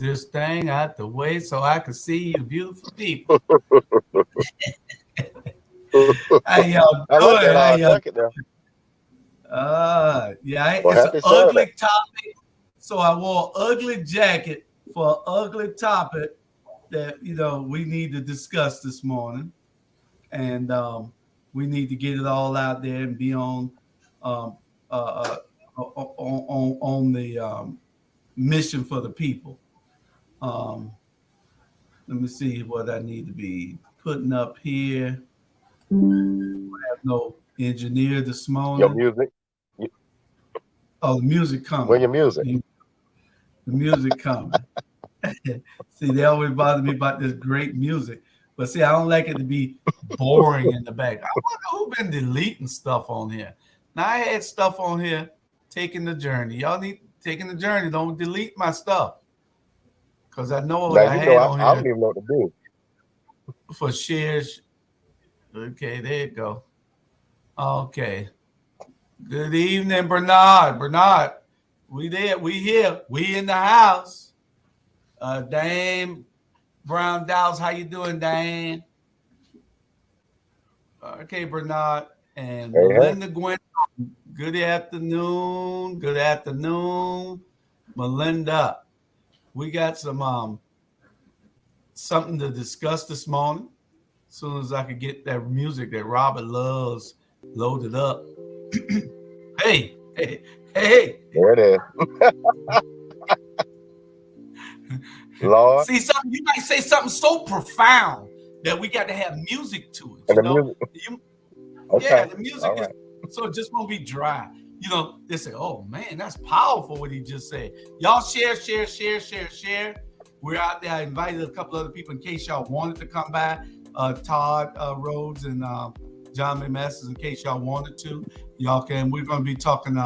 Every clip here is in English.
this thing out the way so I can see you beautiful people. How y'all I like doing? that How y'all? jacket there. Yeah, Well, it's an happy Saturday. ugly topic. So I wore an ugly jacket for an ugly topic that we need to discuss this morning, and we need to get it all out there and be um, uh, on the mission for the people. Um, Let me see what I need to be putting up here. I have no engineer this Your morning. music. You- Oh, the music Where coming. your music? The music coming. See, they always bother me about this great music. But see, I don't like it to be boring in the back. I wonder who been deleting stuff on here. Now I had stuff on here taking the journey. Y'all need taking the journey. Don't delete my stuff. Because I know what Now I you know had on I here don't even know what to do. for shares. Okay, there you go. Okay. Good evening, Bernard. Bernard, we there. We here. We in the house. Dame Brown Dawgs, how you doing, Dame? Okay, Bernard and Hey, hey. Melinda Gwen. Good afternoon. Good afternoon, Melinda. We got some something to discuss this morning. As soon as I could get that music that Robert loves loaded up. Hey, hey, hey. There it is. Lord. See, something you might say something so profound that we got to have music to it. And the music. Yeah, Okay. the music All is right. so it just won't be dry. They say, "Oh man, that's powerful what he just said." Y'all share, share, share, share, share. We're out there. I invited a couple other people in case y'all wanted to come by. Todd Rhodes and John McMasters, in case y'all wanted to, y'all can. We're going to be talking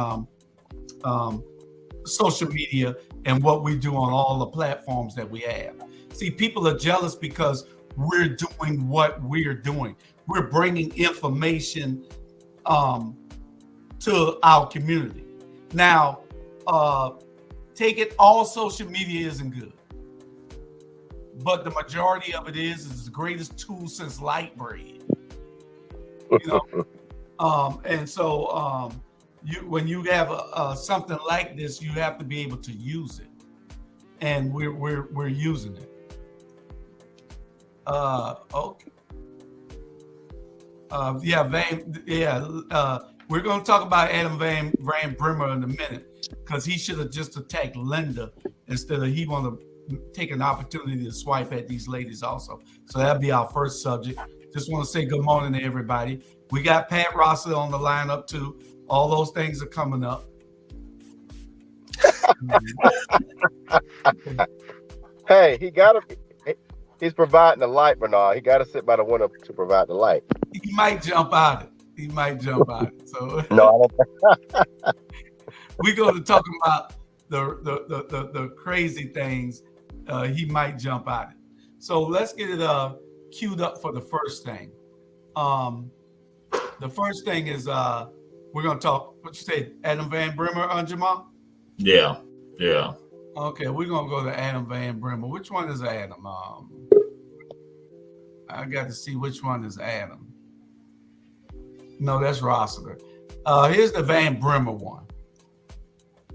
social media and what we do on all the platforms that we have. See, people are jealous because we're doing what we're doing. We're bringing information to our community. Now, take it, all social media isn't good. But the majority of it is the greatest tool since light bread. And so when you have something like this, you have to be able to use it, and we're using it. Okay. We're going to talk about Adam Van Brimmer in a minute because he should have just attacked Linda instead of he want to take an opportunity to swipe at these ladies also. So that'll be our first subject. Just want to say good morning to everybody. We got Pat Rosser on the lineup too. All those things are coming up. Hey, he's providing the light, Bernard. He got to sit by the window to provide the light. He might jump out it. So No, I don't. we're going to talk about the crazy things. He might jump out it. So let's get it queued up for the first thing. The first thing is we're going to talk. What you say, Adam Van Brimmer, Jamal? Yeah. Okay, we're going to go to Adam Van Brimmer. Which one is Adam? I got to see which one is Adam. No, that's Rossiter. Here's the Van Brimmer one.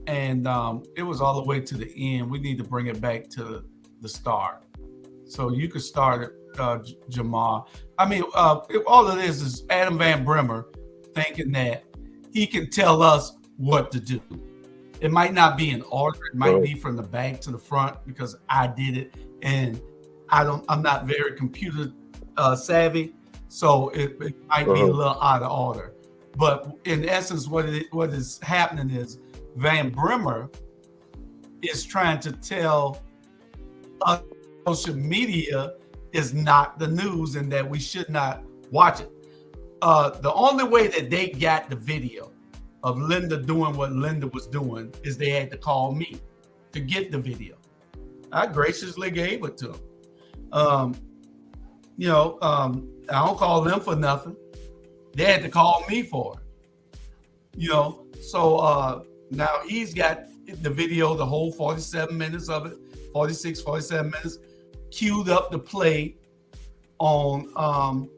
And it was all the way to the end. We need to bring it back to the start. So you could start it, Jamal. I mean, all it is Adam Van Brimmer thinking that he can tell us what to do. It might not be in order. It might be from the back to the front because I did it, and I'm not very computer savvy, so it might be a little out of order. But in essence, what is happening is Van Brimmer is trying to tell us social media is not the news and that we should not watch it. The only way that they got the video of Linda doing what Linda was doing is they had to call me to get the video. I graciously gave it to them. I don't call them for nothing. They had to call me for it. So now he's got the video, the whole 47 minutes of it 46, 47 minutes queued up to play on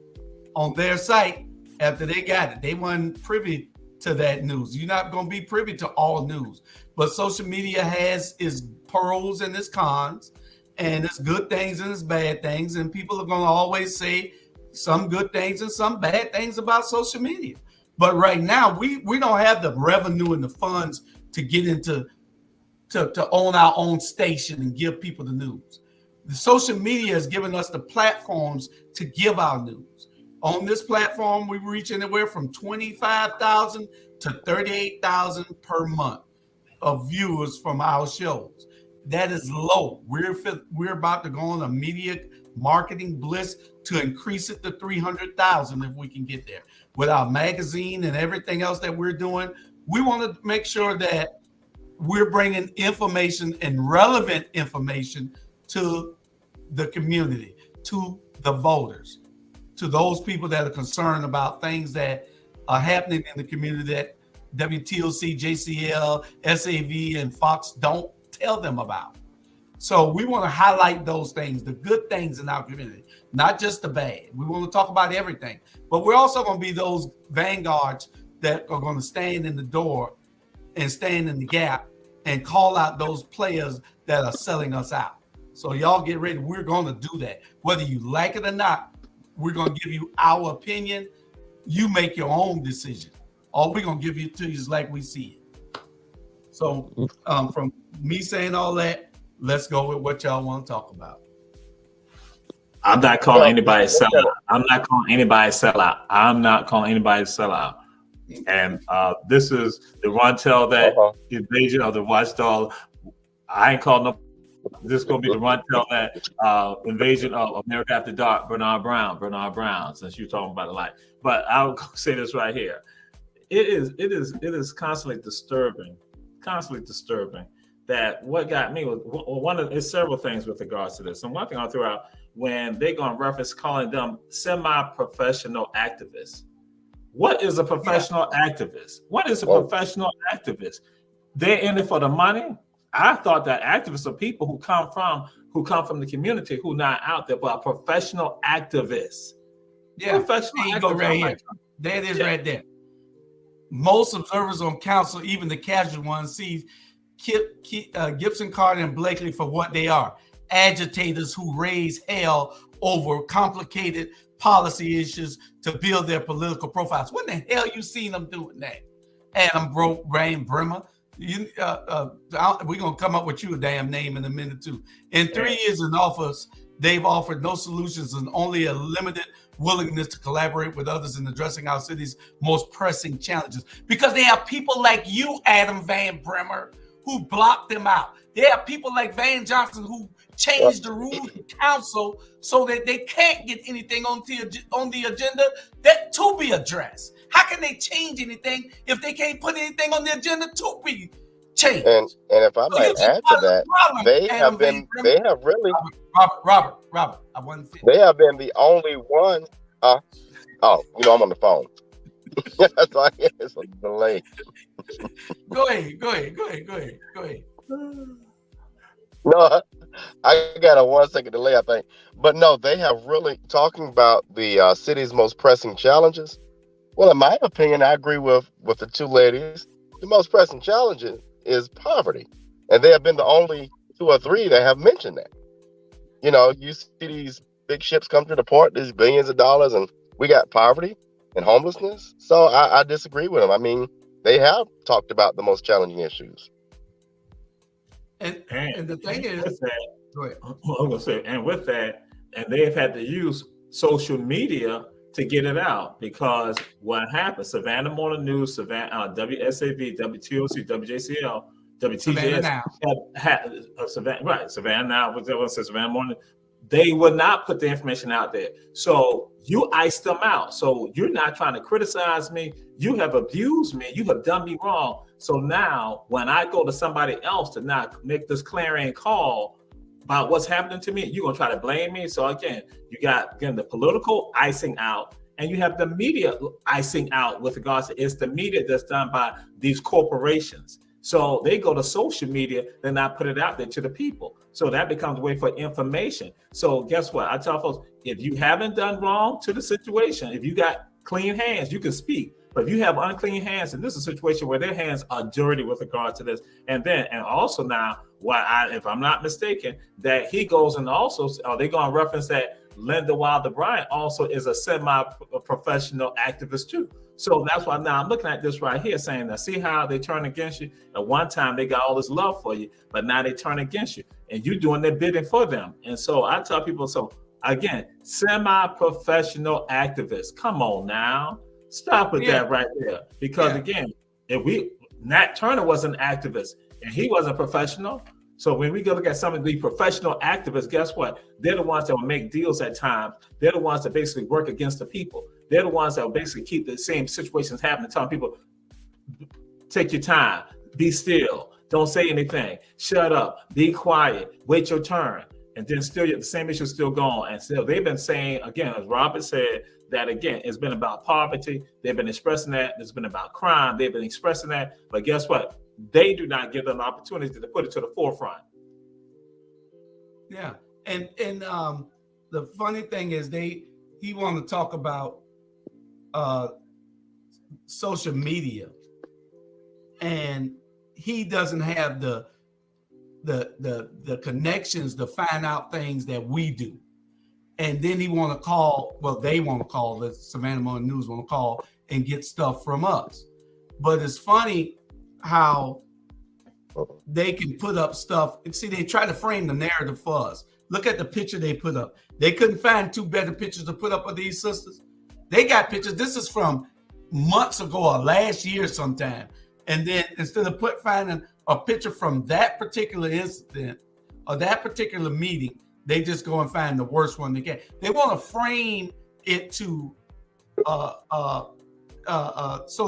their site after they got it. They weren't privy to that news. You're not going to be privy to all news, but social media has its pros and its cons, and its good things and its bad things, and people are going to always say some good things and some bad things about social media. But right now, we don't have the revenue and the funds to get into to own our own station and give people the news. The social media has given us the platforms to give our news. On this platform, we reach anywhere from 25,000 to 38,000 per month of viewers from our shows. That is low. We're about to go on a media marketing bliss to increase it to 300,000 if we can get there. With our magazine and everything else that we're doing, we want to make sure that we're bringing information and relevant information to the community, to the voters, to those people that are concerned about things that are happening in the community that WTOC, JCL, SAV, and Fox don't tell them about. So we want to highlight those things, the good things in our community, not just the bad. We want to talk about everything, but we're also going to be those vanguards that are going to stand in the door and stand in the gap and call out those players that are selling us out. So y'all get ready. We're going to do that. Whether you like it or not, we're going to give you our opinion. You make your own decision. All we're going to give you to you is like we see it. So from me saying all that, let's go with what y'all want to talk about. I'm not calling anybody a sellout. I'm not calling anybody a sellout. I'm not calling anybody a sellout. And this is the Rontel that invasion of the watchdog. I ain't calling no. This is going to be the Rontel that invasion of America After Dark. Bernard Brown. Since you're talking about the light, but I'll say this right here. It is constantly disturbing that what got me was one of it's several things with regards to this. And one thing I'll throw out when they're going to reference calling them semi-professional activists. What is a professional activist? What is a professional activist? They're in it for the money. I thought that activists are people who come from the community who not out there, but a professional activist. Yeah, professional activist. Go right here. There it is, right there. Most observers on council, even the casual ones, see Gibson, Carter, and Blakely for what they are: agitators who raise hell over complicated policy issues to build their political profiles. When the hell you seen them doing that? Adam Brimmer. We're gonna come up with you a damn name in a minute too. In 3 years in office, they've offered no solutions and only a limited willingness to collaborate with others in addressing our city's most pressing challenges. Because they have people like you, Adam Van Brimmer, who blocked them out. They have people like Van Johnson who changed the rules of council so that they can't get anything on the agenda that to be addressed. How can they change anything if they can't put anything on the agenda to be changed? And if I might add to that, they have really Robert, I wasn't finished. They have been the only ones. I'm on the phone. That's why it's a delay. Go ahead. No, I got a 1 second delay, I think. But no, they have really talking about the city's most pressing challenges. Well, in my opinion, I agree with the two ladies. The most pressing challenge is poverty. And they have been the only 2 or 3 that have mentioned that. You know, you see these big ships come to the port, these billions of dollars, and we got poverty and homelessness. So I disagree with them. I mean, they have talked about the most challenging issues. And the thing is, go ahead. I'm gonna say, and with that, and they've had to use social media to get it out, because what happened? Savannah Morning News, Savannah, WSAV, WTOC, WJCL, WTJS Savannah Now, whatever says Savannah Morning. They would not put the information out there. So you iced them out. So you're not trying to criticize me. You have abused me. You have done me wrong. So now when I go to somebody else to not make this clarion call about what's happening to me, you're going to try to blame me. So again, you got the political icing out, and you have the media icing out with regards to it's the media that's done by these corporations. So they go to social media, then not put it out there to the people. So that becomes a way for information. So guess what? I tell folks, if you haven't done wrong to the situation, if you got clean hands, you can speak. But if you have unclean hands, and this is a situation where their hands are dirty with regard to this, and also now, if I'm not mistaken, that he goes and also, they're going to reference that Linda Wilder Bryant also is a semi-professional activist too. So that's why now I'm looking at this right here saying that, see how they turn against you? At one time, they got all this love for you, but now they turn against you and you're doing their bidding for them. And so I tell people, so again, semi-professional activists, come on now, stop with that right there. Because again, Nat Turner was an activist and he wasn't professional. So when we go look at some of the professional activists, guess what? They're the ones that will make deals at times. They're the ones that basically work against the people. They're the ones that will basically keep the same situations happening, telling people, take your time, be still, don't say anything, shut up, be quiet, wait your turn. And then still the same issue is still going. And still they've been saying, again, as Robert said, that again, it's been about poverty. They've been expressing that. It's been about crime. They've been expressing that. But guess what? They do not give them an opportunity to put it to the forefront. Yeah. And the funny thing is he want to talk about social media, and he doesn't have the connections to find out things that we do. And then he want to call, they want to call, the Savannah Morning News want to call and get stuff from us. But it's funny how they can put up stuff. See, they try to frame the narrative for us. Look at the picture they put up. They couldn't find two better pictures to put up of these sisters. They got pictures. This is from months ago or last year sometime. And then instead of finding a picture from that particular incident or that particular meeting, they just go and find the worst one they can. They want to frame it to so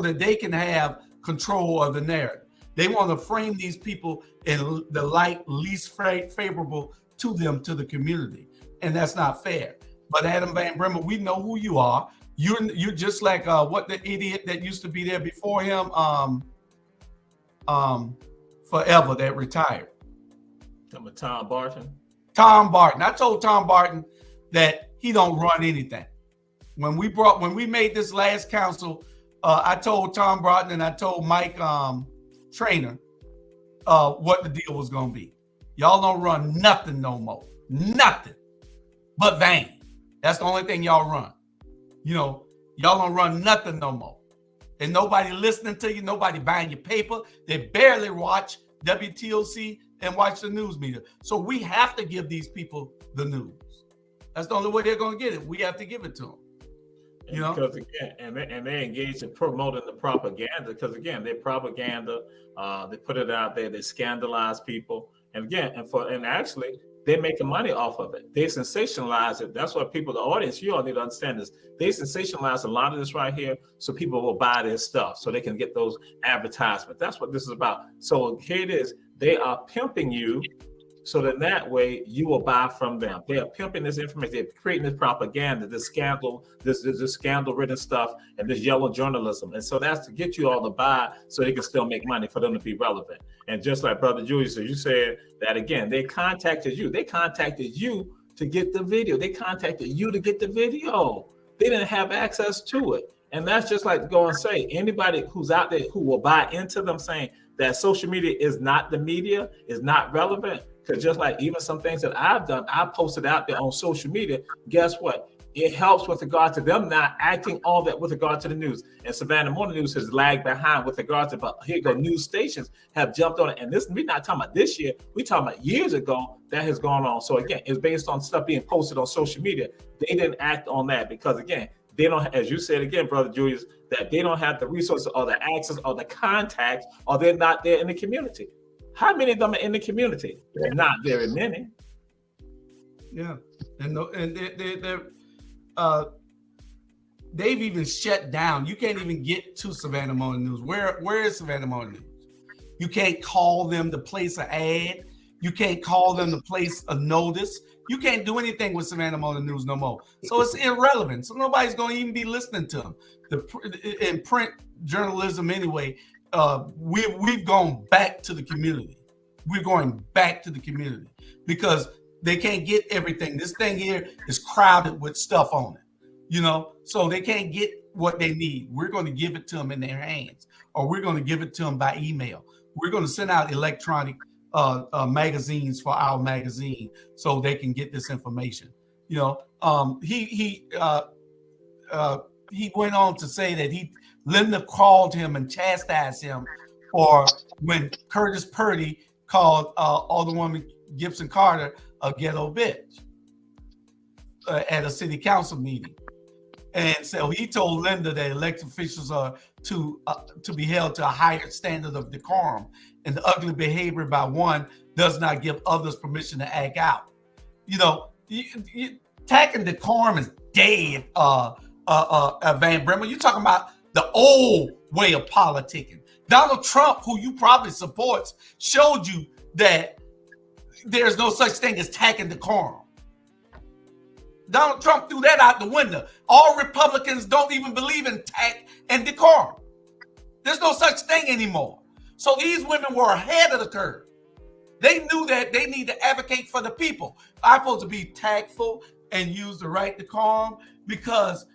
that they can have control of the narrative. They want to frame these people in the light least favorable to them, to the community, and that's not fair. But Adam Van Brimmer, we know who you are. You're just like what the idiot that used to be there before him, forever, that retired. Tom Barton. Tom Barton. I told Tom Barton that he don't run anything. When we made this last council, I told Tom Barton and I told Mike Trainer what the deal was gonna be. Y'all don't run nothing no more. Nothing but vain. That's the only thing y'all run. Y'all don't run nothing no more. And nobody listening to you, nobody buying your paper. They barely watch WTOC and watch the news media. So we have to give these people the news. That's the only way they're going to get it. We have to give it to them. Because again, and they engage in promoting the propaganda. Because again, their propaganda, they put it out there. They scandalize people, and again, and actually, they're making money off of it. They sensationalize it. That's what people, the audience, you all need to understand this. They sensationalize a lot of this right here, so people will buy their stuff, so they can get those advertisements. That's what this is about. So here it is. They are pimping you, so that way you will buy from them. They are pimping this information. They're creating this propaganda, this scandal, this scandal-ridden stuff, and this yellow journalism. And so that's to get you all to buy, so they can still make money for them to be relevant. And just like Brother Julius, you said that again, they contacted you. They contacted you to get the video. They contacted you to get the video. They didn't have access to it. And that's just like to go and say, anybody who's out there who will buy into them saying that social media is not the media, is not relevant. Because just like even some things that I've done, I posted out there on social media, guess what? It helps with regard to them not acting all that with regard to the news. And Savannah Morning News has lagged behind with regard to, but here go news stations have jumped on it. And this, we're not talking about this year, we're talking about years ago that has gone on. So again, it's based on stuff being posted on social media. They didn't act on that because again, they don't, as you said again, Brother Julius, that they don't have the resources or the access or the contacts, or they're not there in the community. How many of them are in the community? Not very many. Yeah, and they've even shut down. You can't even get to Savannah Morning News. Where is Savannah Morning News? You can't call them to place an ad. You can't call them to place a notice. You can't do anything with Savannah Morning News no more. So it's irrelevant. So nobody's going to even be listening to them. In print journalism anyway, we've gone back to the community. We're going back to the community because they can't get everything. This thing here is crowded with stuff on it, so they can't get what they need. We're going to give it to them in their hands, or we're going to give it to them by email. We're going to send out electronic magazines for our magazine so they can get this information. He went on to say that Linda called him and chastised him for when Curtis Purdy called Alderwoman Gibson Carter a ghetto bitch at a city council meeting. And so he told Linda that elected officials are to be held to a higher standard of decorum, and the ugly behavior by one does not give others permission to act out. Attacking decorum is dead, Van Brimmer. You're talking about the old way of politicking. Donald Trump, who you probably supports, showed you that there's no such thing as attacking decorum. Donald Trump threw that out the window. All Republicans don't even believe in tact and decorum. There's no such thing anymore. So these women were ahead of the curve. They knew that they need to advocate for the people. I'm supposed to be tactful and use the right decorum because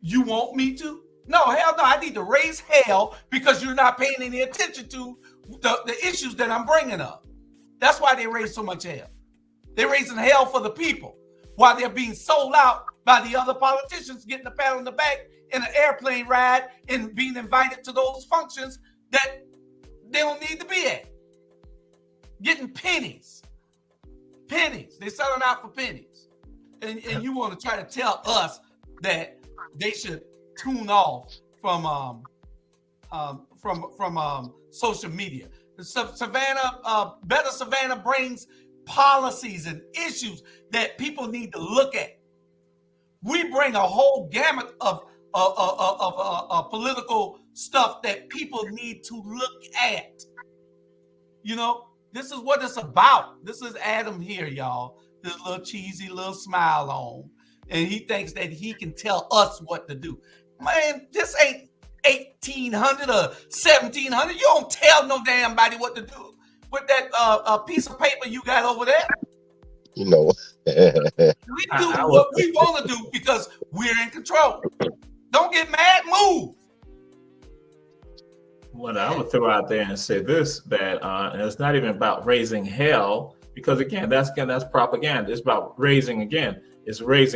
you want me to? No, hell no. I need to raise hell because you're not paying any attention to the issues that I'm bringing up. That's why they raise so much hell. They're raising hell for the people, while they're being sold out by the other politicians, getting a pat on the back in an airplane ride and being invited to those functions that they don't need to be at. Getting pennies. Pennies. They're selling out for pennies. And you want to try to tell us that they should tune off from social media. Savannah, Better Savannah brings policies and issues that people need to look at. We bring a whole gamut of political stuff that people need to look at. This is what it's about. This is Adam here, y'all. This little cheesy little smile on. And he thinks that he can tell us what to do. Man, this ain't 1800 or 1700. You don't tell no damn body what to do with that piece of paper you got over there. We do what we want to do because we're in control. Don't get mad, move. What I would throw out there and say this, that and it's not even about raising hell, because again, that's propaganda. It's about raising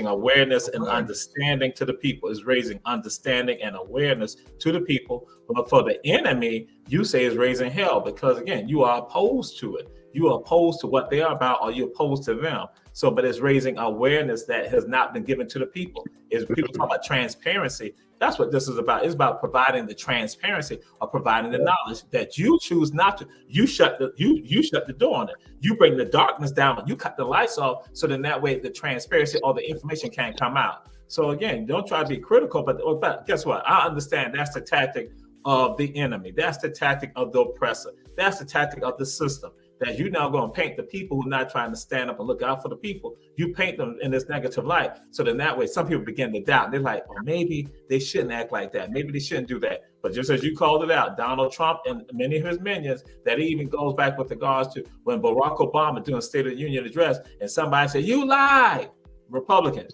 awareness and understanding to the people. It's raising understanding and awareness to the people. But for the enemy, you say is raising hell because again, you are opposed to it. You are opposed to what they are about, or you're opposed to them. So, but it's raising awareness that has not been given to the people. Is people talk about transparency. That's what this is about. It's about providing the transparency or providing the knowledge that you choose not to. You shut the door on it. You bring the darkness down. You cut the lights off, so then that way the transparency or the information can't come out. So again, don't try to be critical, but guess what? I understand that's the tactic of the enemy. That's the tactic of the oppressor. That's the tactic of the system. That you're now going to paint the people who are not trying to stand up and look out for the people. You paint them in this negative light. So then that way, some people begin to doubt. They're like, well, maybe they shouldn't act like that. Maybe they shouldn't do that. But just as you called it out, Donald Trump and many of his minions, that even goes back with regards to when Barack Obama doing State of the Union address, and somebody said, you lied, Republicans.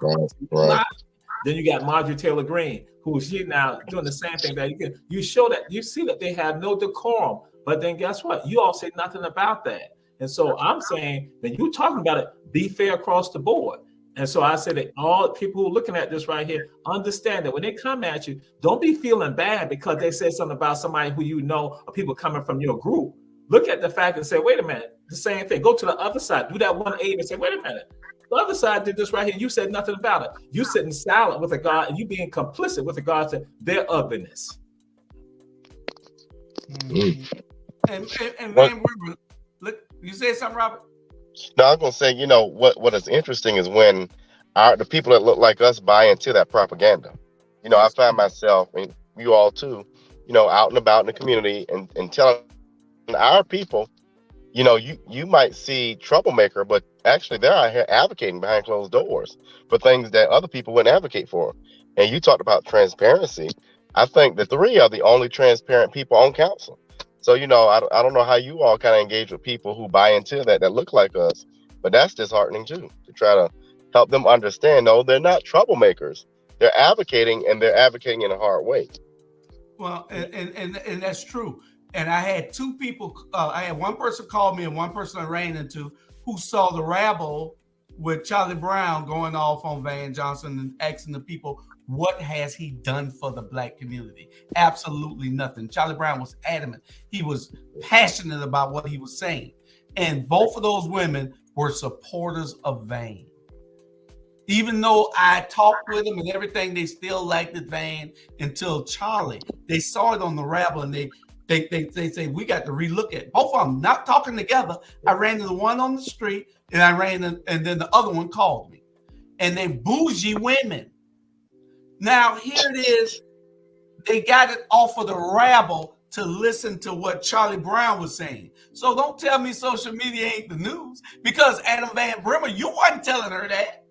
Right. Then you got Marjorie Taylor Greene, who is now doing the same thing. That you show that you see that they have no decorum. But then guess what? You all say nothing about that. And so I'm saying when you're talking about it, be fair across the board. And so I say that all people who are looking at this right here, understand that when they come at you, don't be feeling bad because they said something about somebody who you know or people coming from your group. Look at the fact and say, wait a minute, the same thing. Go to the other side. Do that 180 and say, wait a minute. The other side did this right here. You said nothing about it. You sitting silent with regard and you being complicit with regards to their ugliness. Mm-hmm. And man, look, you said something, Robert? No, I was gonna say, what is interesting is when the people that look like us buy into that propaganda. I find myself, and you all too, out and about in the community and telling our people, you might see troublemaker, but actually they're out here advocating behind closed doors for things that other people wouldn't advocate for. And you talked about transparency. I think the three are the only transparent people on council. So, I don't know how you all kind of engage with people who buy into that look like us, but that's disheartening too, to try to help them understand, no, they're not troublemakers. They're advocating, and they're advocating in a hard way. Well, and that's true. And I had two people, I had one person call me and one person I ran into who saw the rabble with Charlie Brown going off on Van Johnson and asking the people, what has he done for the Black community? Absolutely nothing. Charlie Brown was adamant. He was passionate about what he was saying. And both of those women were supporters of Van. Even though I talked with them and everything, they still liked it Van until Charlie. They saw it on the rabble and they say, we got to relook at it. Both of them not talking together. I ran to the one on the street and and then the other one called me. And they bougie women. Now, here it is. They got it off of the rabble to listen to what Charlie Brown was saying. So don't tell me social media ain't the news, because Adam Van Brimmer, you weren't telling her that.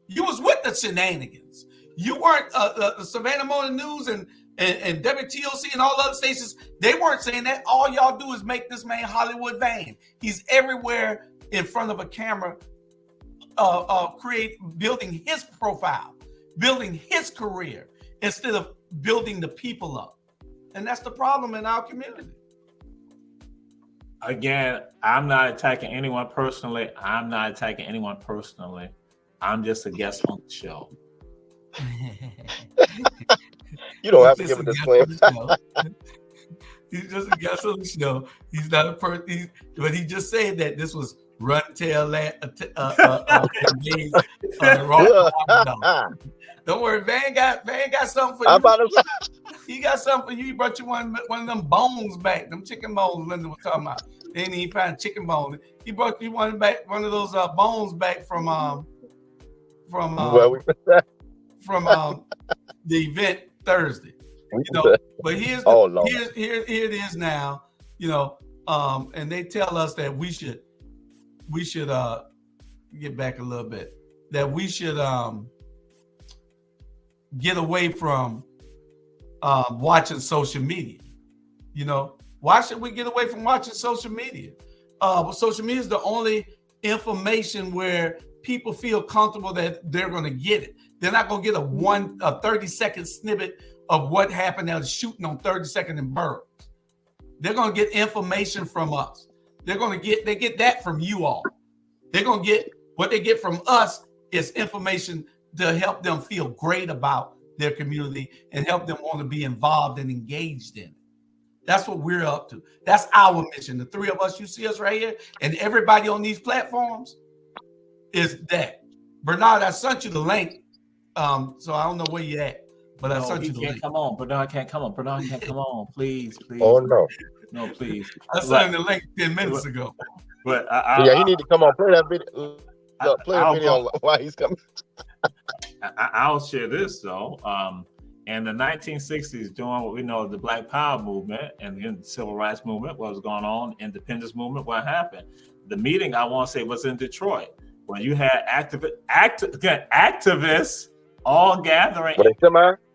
You was with the shenanigans. You weren't the Savannah Morning News and WTOC and all other stations. They weren't saying that. All y'all do is make this man Hollywood Van. He's everywhere in front of a camera, building his profile, building his career, instead of building the people up. And that's the problem in our community. Again, I'm not attacking anyone personally. I'm just a guest on the show. You don't have to give a disclaimer. He's just a guest on the show. He's not a person, but he just said that this was run tail Don't worry, Van got something for you. He got something for you. He brought you one of them bones back, them chicken bones Linda was talking about. Then he found chicken bones. He brought you one of those bones back from the event Thursday. But here it is now. And they tell us that we should get back a little bit. That we should get away from watching social media. Why should we get away from watching social media? Social media is the only information where people feel comfortable that they're going to get it. They're not going to get a 30-second snippet of what happened at a shooting on 32nd and Burroughs. They're going to get information from us. They get that from you all. They're going to get what they get from us is information to help them feel great about their community and help them want to be involved and engaged in it. That's what we're up to. That's our mission. The three of us, you see us right here, and everybody on these platforms is that. Bernard, I sent you the link. So I don't know where you're at, but I sent you the link. Come on. Bernard can't come on. Please. Oh, no. No, please. I sent him the link 10 minutes ago. But he need to come on. Play that video. Play a video while he's coming. I'll share this, though. In the 1960s, during what we know as the Black Power movement and the Civil Rights movement, what was going on, independence movement, what happened? The meeting, I want to say, was in Detroit, when you had activists all gathering.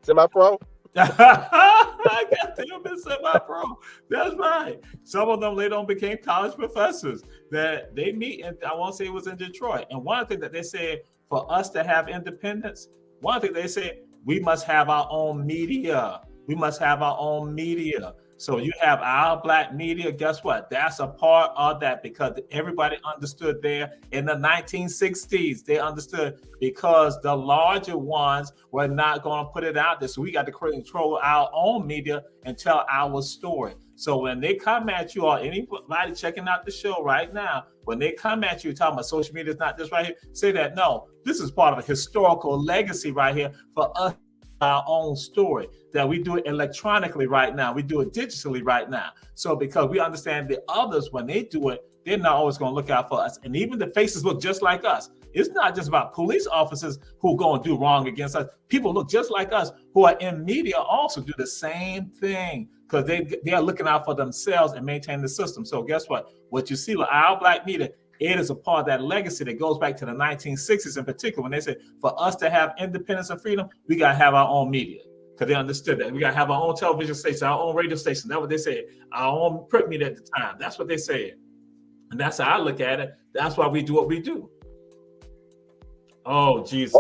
Semi-pro? I got them in semi-pro. That's right. Some of them later on became college professors. That they meet, and I want to say it was in Detroit. And one thing that they said, for us to have independence, one thing they said, we must have our own media. So you have our Black media. Guess what? That's a part of that, because everybody understood there in the 1960s. They understood because the larger ones were not going to put it out there. So we got to control our own media and tell our story. So when they come at you, or anybody checking out the show right now, when they come at you talking about social media is not this right here, say that, no, this is part of a historical legacy right here for us, our own story, that we do it electronically right now. We do it digitally right now. So because we understand the others, when they do it, they're not always going to look out for us. And even the faces look just like us. It's not just about police officers who go and do wrong against us. People look just like us who are in media also do the same thing, because they are looking out for themselves and maintain the system. So guess what? What you see with our Black media, it is a part of that legacy that goes back to the 1960s in particular, when they said, for us to have independence and freedom, we got to have our own media. because they understood that we got to have our own television station, our own radio station. That's what they said. Our own print media at the time. That's what they said. And that's how I look at it. That's why we do what we do. Oh, Jesus.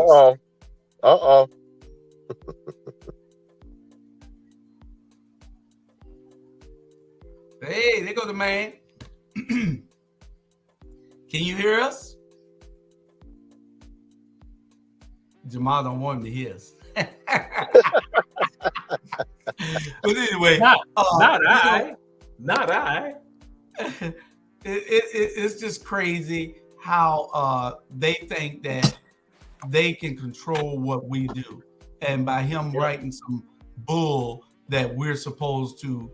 Hey, there go the man. Can you hear us? Jamal don't want him to hear us. But anyway, not I. It's just crazy how they think that they can control what we do, and by him writing some bull that we're supposed to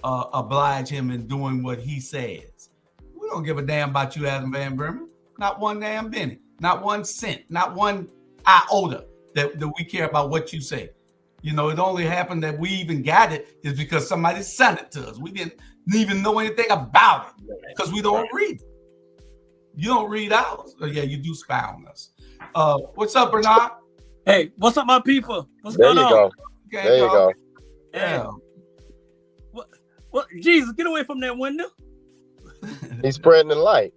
oblige him in doing what he says. We don't give a damn about you, Adam Van Bremen. Not one damn penny, not 1 cent, not one iota that we care about what you say. You know, it only happened that we even got it is because somebody sent it to us. We didn't even know anything about it because we don't read it. You don't read ours. Oh, yeah, you do spy on us. What's up, Bernard? Hey, what's up, my people? What's There going you on? go. Okay, There you go. Yeah. What? Jesus, get away from that window. He's spreading the light.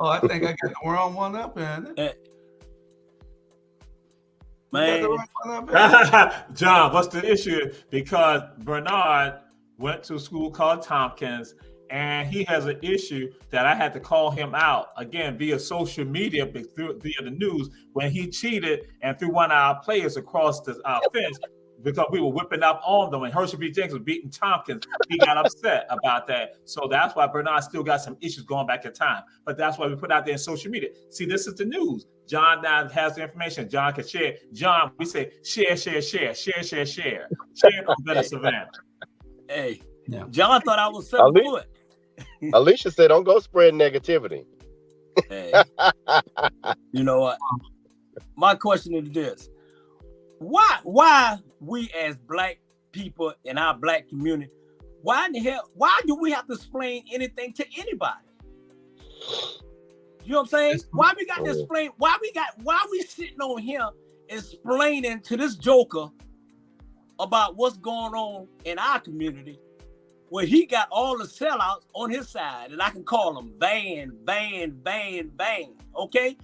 Oh, I think I got the wrong one up, man. Man, John, what's the issue? Because Bernard went to a school called Tompkins, and he has an issue that I had to call him out again via social media, via the news, when he cheated and threw one of our players across the fence because we were whipping up on them. And Herschel B. Jenkins was beating Tompkins. He got upset about that. So that's why Bernard still got some issues going back in time. But that's why we put out there in social media. See, this is the news. John now has the information. John can share. John, we say share. Share from Better Savannah. hey, Yeah. John thought I was 7 foot. Alicia said, "Don't go spread negativity." Hey, you know what? My question is this: Why we as black people in our black community? Why in the hell? Why do we have to explain anything to anybody? You know what I'm saying? Why we got to explain? Why we sitting on here explaining to this joker about what's going on in our community, where he got all the sellouts on his side, and I can call them Van. Okay,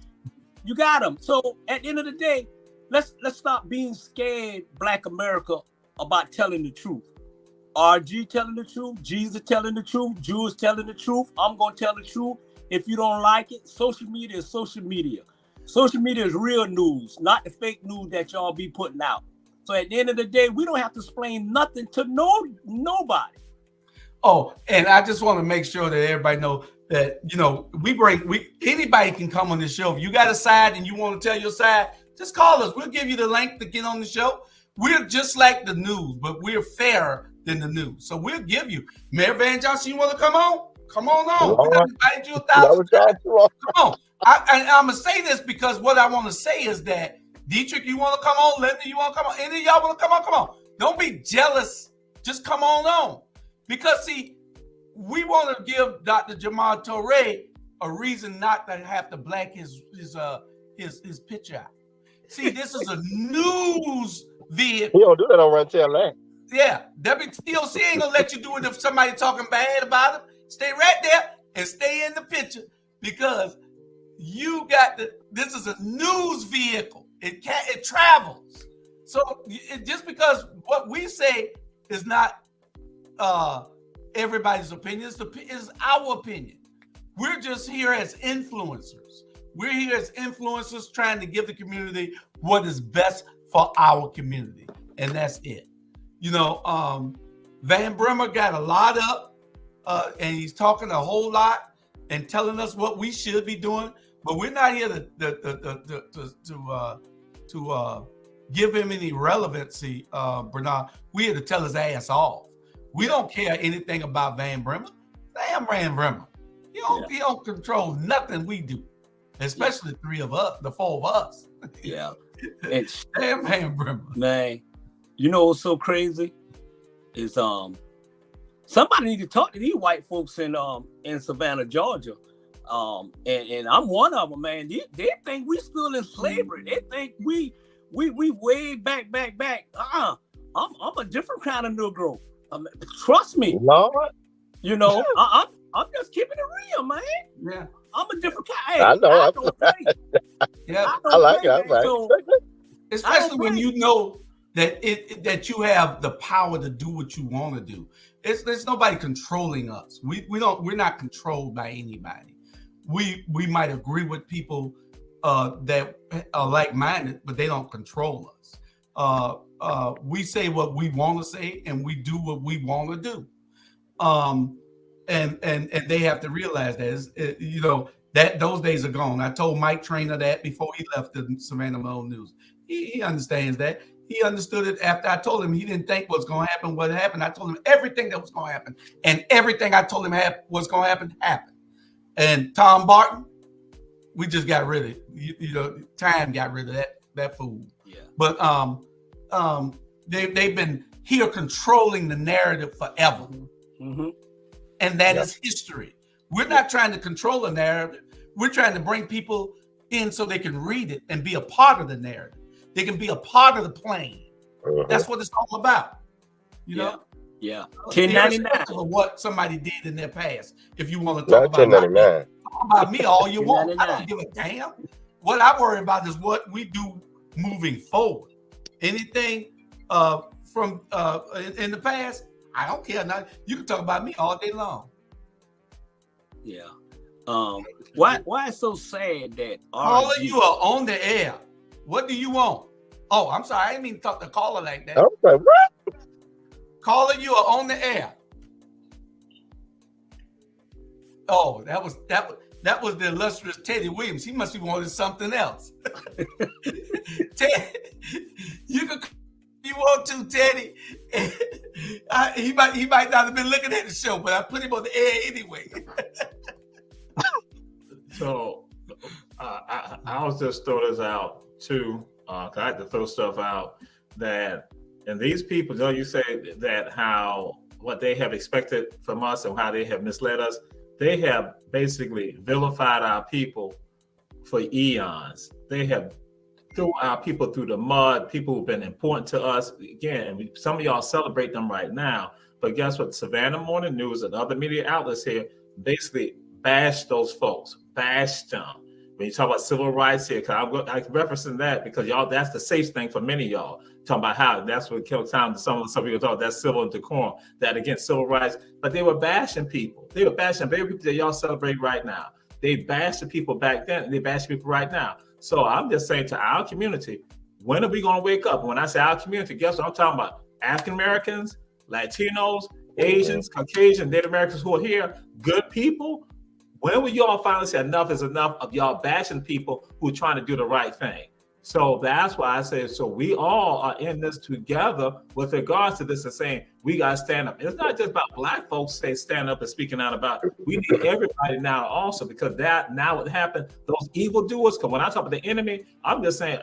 you got them. So at the end of the day, let's stop being scared, Black America, about telling the truth. RG telling the truth, Jesus telling the truth, Jews telling the truth. I'm gonna tell the truth. If you don't like it, social media is social media. Social media is real news, not the fake news that y'all be putting out. So at the end of the day, we don't have to explain nothing to nobody. Oh, and I just want to make sure that everybody know that, you know, anybody can come on the show. If you got a side and you want to tell your side, just call us. We'll give you the link to get on the show. We're just like the news, but we're fairer than the news. So we'll give you. Mayor Van Johnson, you want to come on? Come on. We done invited you 1,000 times. Come on. I'm going to say this because what I want to say is that, Dietrich, you want to come on? Linda, you want to come on? Any of y'all want to come on? Come on. Don't be jealous. Just come on. Because, see, we want to give Dr. Jamal Touré a reason not to have to black his picture out. See, this is a news vehicle. He don't do that on Run Tell That. Yeah, WTOC ain't gonna let you do it if somebody talking bad about him. Stay right there and stay in the picture because you got this is a news vehicle. It travels. So just because what we say is not everybody's opinion, it's our opinion. We're just here as influencers. We're here as influencers trying to give the community what is best for our community, and that's it. You know, Van Bremer got a lot up, and he's talking a whole lot and telling us what we should be doing. But we're not here to give him any relevancy, Bernard. We're here to tell his ass off. We don't care anything about Van Bremer. Damn Van Bremer. He don't control nothing we do, especially the four of us. Yeah. Damn Van Bremer. Man, you know what's so crazy is somebody need to talk to these white folks in Savannah, Georgia. And I'm one of them, man. They think we still in slavery. They think we We way back. I'm a different kind of Negro. Trust me. Lord. You know, I'm just keeping it real, man. Yeah. I'm a different kind. Hey, I know. I don't play. Yeah. I like it. I man. like So, Especially when you know that that you have the power to do what you want to do. There's nobody controlling us. We're not controlled by anybody. We might agree with people that are like-minded, but they don't control us. We say what we want to say, and we do what we want to do. And they have to realize that that those days are gone. I told Mike Trainer that before he left the Savannah Morning News. He understands that. He understood it after I told him he didn't think what's going to happen. What happened? I told him everything that was going to happen, and everything I told him was going to happen happened. And Tom Barton, we just got rid of time got rid of that fool. Yeah. But they've been here controlling the narrative forever, and that is history. We're not trying to control the narrative. We're trying to bring people in so they can read it and be a part of the narrative. They can be a part of the plan. That's what it's all about. You know? Yeah. 1099. Of what somebody did in their past. If you want to talk about 1099. Talk about me all you want. I don't give a damn. What I worry about is what we do moving forward. Anything from in the past, I don't care. Now you can talk about me all day long. Yeah. Why it's so sad that all of you are on the air? What do you want? Oh, I'm sorry. I didn't mean to talk to caller like that. I was like, what? Caller, you are on the air. Oh, that was the illustrious Teddy Williams. He must be wanting something else. Ted, you can you want to, Teddy. He might not have been looking at the show, but I put him on the air anyway. So I'll just throw this out too. I had to throw stuff out and these people, you say that how what they have expected from us and how they have misled us, they have basically vilified our people for eons. They have threw our people through the mud, people who've been important to us. Again, and some of y'all celebrate them right now, but guess what? Savannah Morning News and other media outlets here basically bashed those folks, bashed them. When you talk about civil rights here, I'm referencing that because y'all, that's the safe thing for many of y'all. Talking about how that's what killed time. Some people talk that's civil and decorum, that against civil rights, but they were bashing people. They were bashing very people that y'all celebrate right now. They bashed the people back then, and they bash people right now. So I'm just saying to our community, when are we going to wake up? When I say our community, guess what I'm talking about? African Americans, Latinos, Asians, Caucasian, Native Americans who are here, good people. When will y'all finally say enough is enough of y'all bashing people who are trying to do the right thing? So that's why I say, so we all are in this together with regards to this and saying, we got to stand up. It's not just about Black folks saying stand up and speaking out about it. We need everybody now also, because that now what happened, those evildoers, because when I talk about the enemy, I'm just saying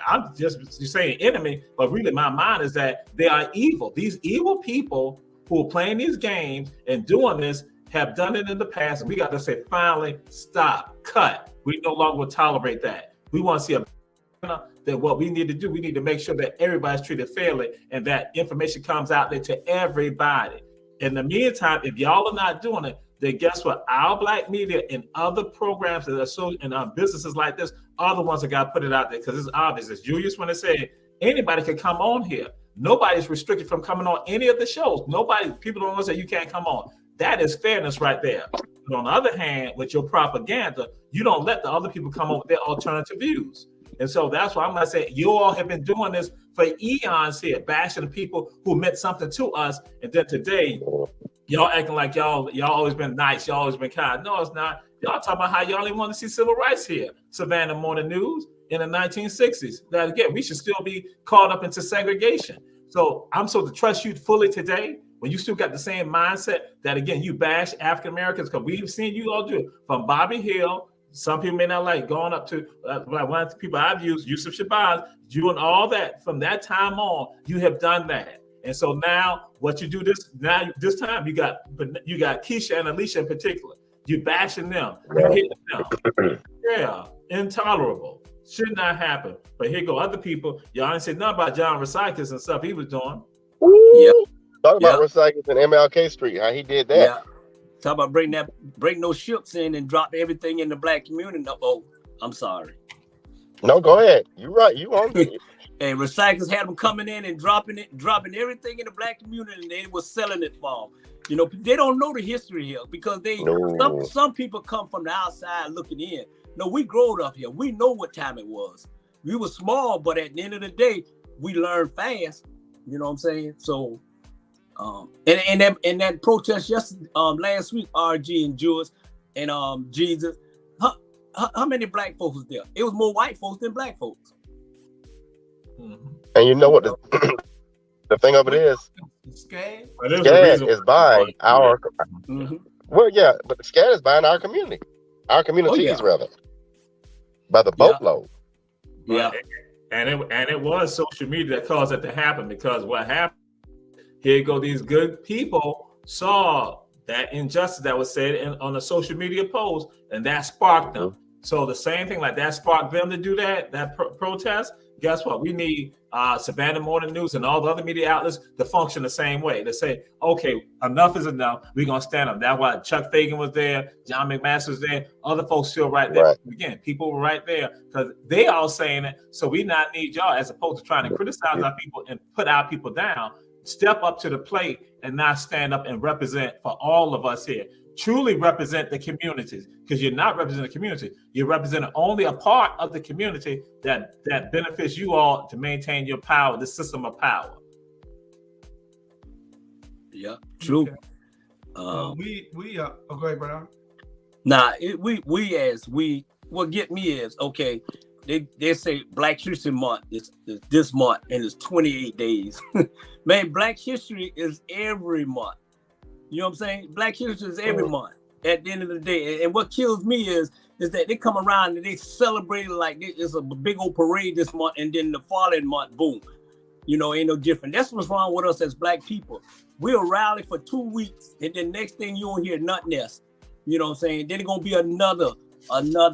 enemy, but really my mind is that they are evil. These evil people who are playing these games and doing this have done it in the past. And we got to say, finally, stop, cut. We no longer will tolerate that. We want to see that what we need to do, we need to make sure that everybody's treated fairly and that information comes out there to everybody. In the meantime, if y'all are not doing it, then guess what? Our Black media and other programs that are so in businesses like this are the ones that got to put it out there, because it's obvious. As Julius when it said, anybody can come on here. Nobody's restricted from coming on any of the shows. People don't know that you can't come on. That is fairness right there. But on the other hand, with your propaganda, you don't let the other people come up with their alternative views. And so that's why I'm going to say you all have been doing this for eons here, bashing the people who meant something to us. And then today, y'all acting like y'all always been nice. Y'all always been kind. No, it's not. Y'all talking about how y'all didn't want to see civil rights here. Savannah Morning News in the 1960s. That again, we should still be caught up into segregation. So I'm supposed to trust you fully today when you still got the same mindset that, again, you bash African Americans, because we've seen you all do it from Bobby Hill. Some people may not like going up to one of the people I've used, Yusuf Shabazz, you and all that. From that time on, you have done that. And so now what you do this time, you got Keisha and Alicia in particular. You bashing them. You hitting them. Yeah, intolerable. Should not happen. But here go other people. Y'all ain't said nothing about John Recycles and stuff he was doing. Yeah. Talk about recycling in MLK Street, how he did that. Yeah. Talk about bring those ships in and drop everything in the black community. No, oh, I'm sorry. No, go ahead. You right. You on it. Hey, Recyclers had them coming in and dropping everything in the black community, and they were selling it for them. You know, they don't know the history here because some people come from the outside looking in. No, we growed up here. We know what time it was. We were small, but at the end of the day, we learned fast. You know what I'm saying? So, and that protest last week, RG and Jules and Jesus, how many black folks was there? It was more white folks than black folks. Mm-hmm. And you know what the thing of it is? SCAD is buying our. Mm-hmm. Well, yeah, but SCAD is buying our community. Our communities, rather, by the boatload. Yeah. And it was social media that caused it to happen, because what happened, here go these good people saw that injustice that was said on a social media post, and that sparked them. Mm-hmm. So the same thing, like that sparked them to do that protest. Guess what? We need Savannah Morning News and all the other media outlets to function the same way. To say, okay, enough is enough. We're going to stand up. That's why Chuck Fagan was there. John McMaster was there. Other folks still right there. Right. Again, people were right there because they all saying it. So we not need y'all, as opposed to trying to criticize our people and put our people down. Step up to the plate and not stand up and represent for all of us here. Truly represent the communities, because you're not representing the community. You're representing only a part of the community that benefits you all to maintain your power, the system of power. Yeah, true. Okay. Go ahead, brother. Nah, what get me is, okay, they say Black History Month is this month and it's 28 days. Man, Black History is every month. You know what I'm saying? Black History is every month at the end of the day. And what kills me is that they come around and they celebrate it like it's a big old parade this month, and then the following month, boom. You know, ain't no different. That's what's wrong with us as black people. We'll rally for 2 weeks, and then next thing you don't hear nothing else. You know what I'm saying? Then it's gonna be another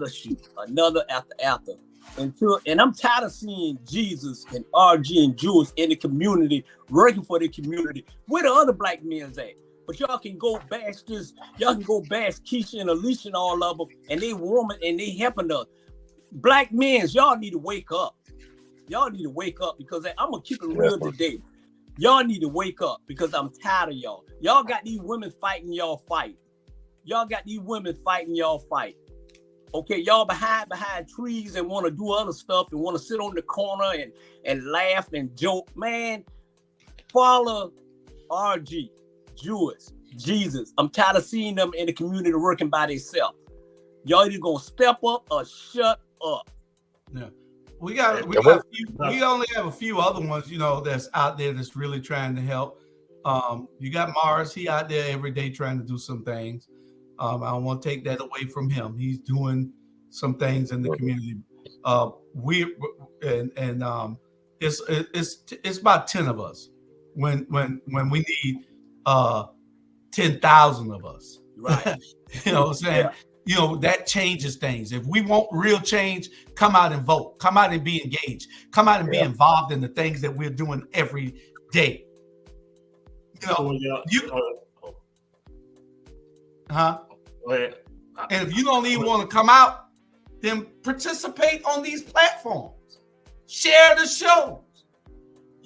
shoot, another after. And I'm tired of seeing Jesus and RG and Jules in the community, working for the community. Where the other black men's at? But y'all can go bash Keisha and Alicia and all of them, and they woman and they helping us. Black men, y'all need to wake up. Y'all need to wake up, because I'm gonna keep it real today. Y'all need to wake up, because I'm tired of y'all. Y'all got these women fighting y'all fight. Y'all got these women fighting y'all fight. Okay, y'all behind trees and want to do other stuff and want to sit on the corner and laugh and joke. Man, follow RG. Jewish, Jesus. I'm tired of seeing them in the community working by themselves. Y'all either gonna step up or shut up. Yeah, we only have a few other ones, you know, that's out there that's really trying to help. You got Mars, he out there every day trying to do some things. I don't want to take that away from him. He's doing some things in the community. It's about 10 of us when we need 10,000 of us. Right. You know what I'm saying? Yeah. You know, that changes things. If we want real change, come out and vote. Come out and be engaged. Come out and be involved in the things that we're doing every day. You know, and if you don't even want to come out, then participate on these platforms. Share the shows.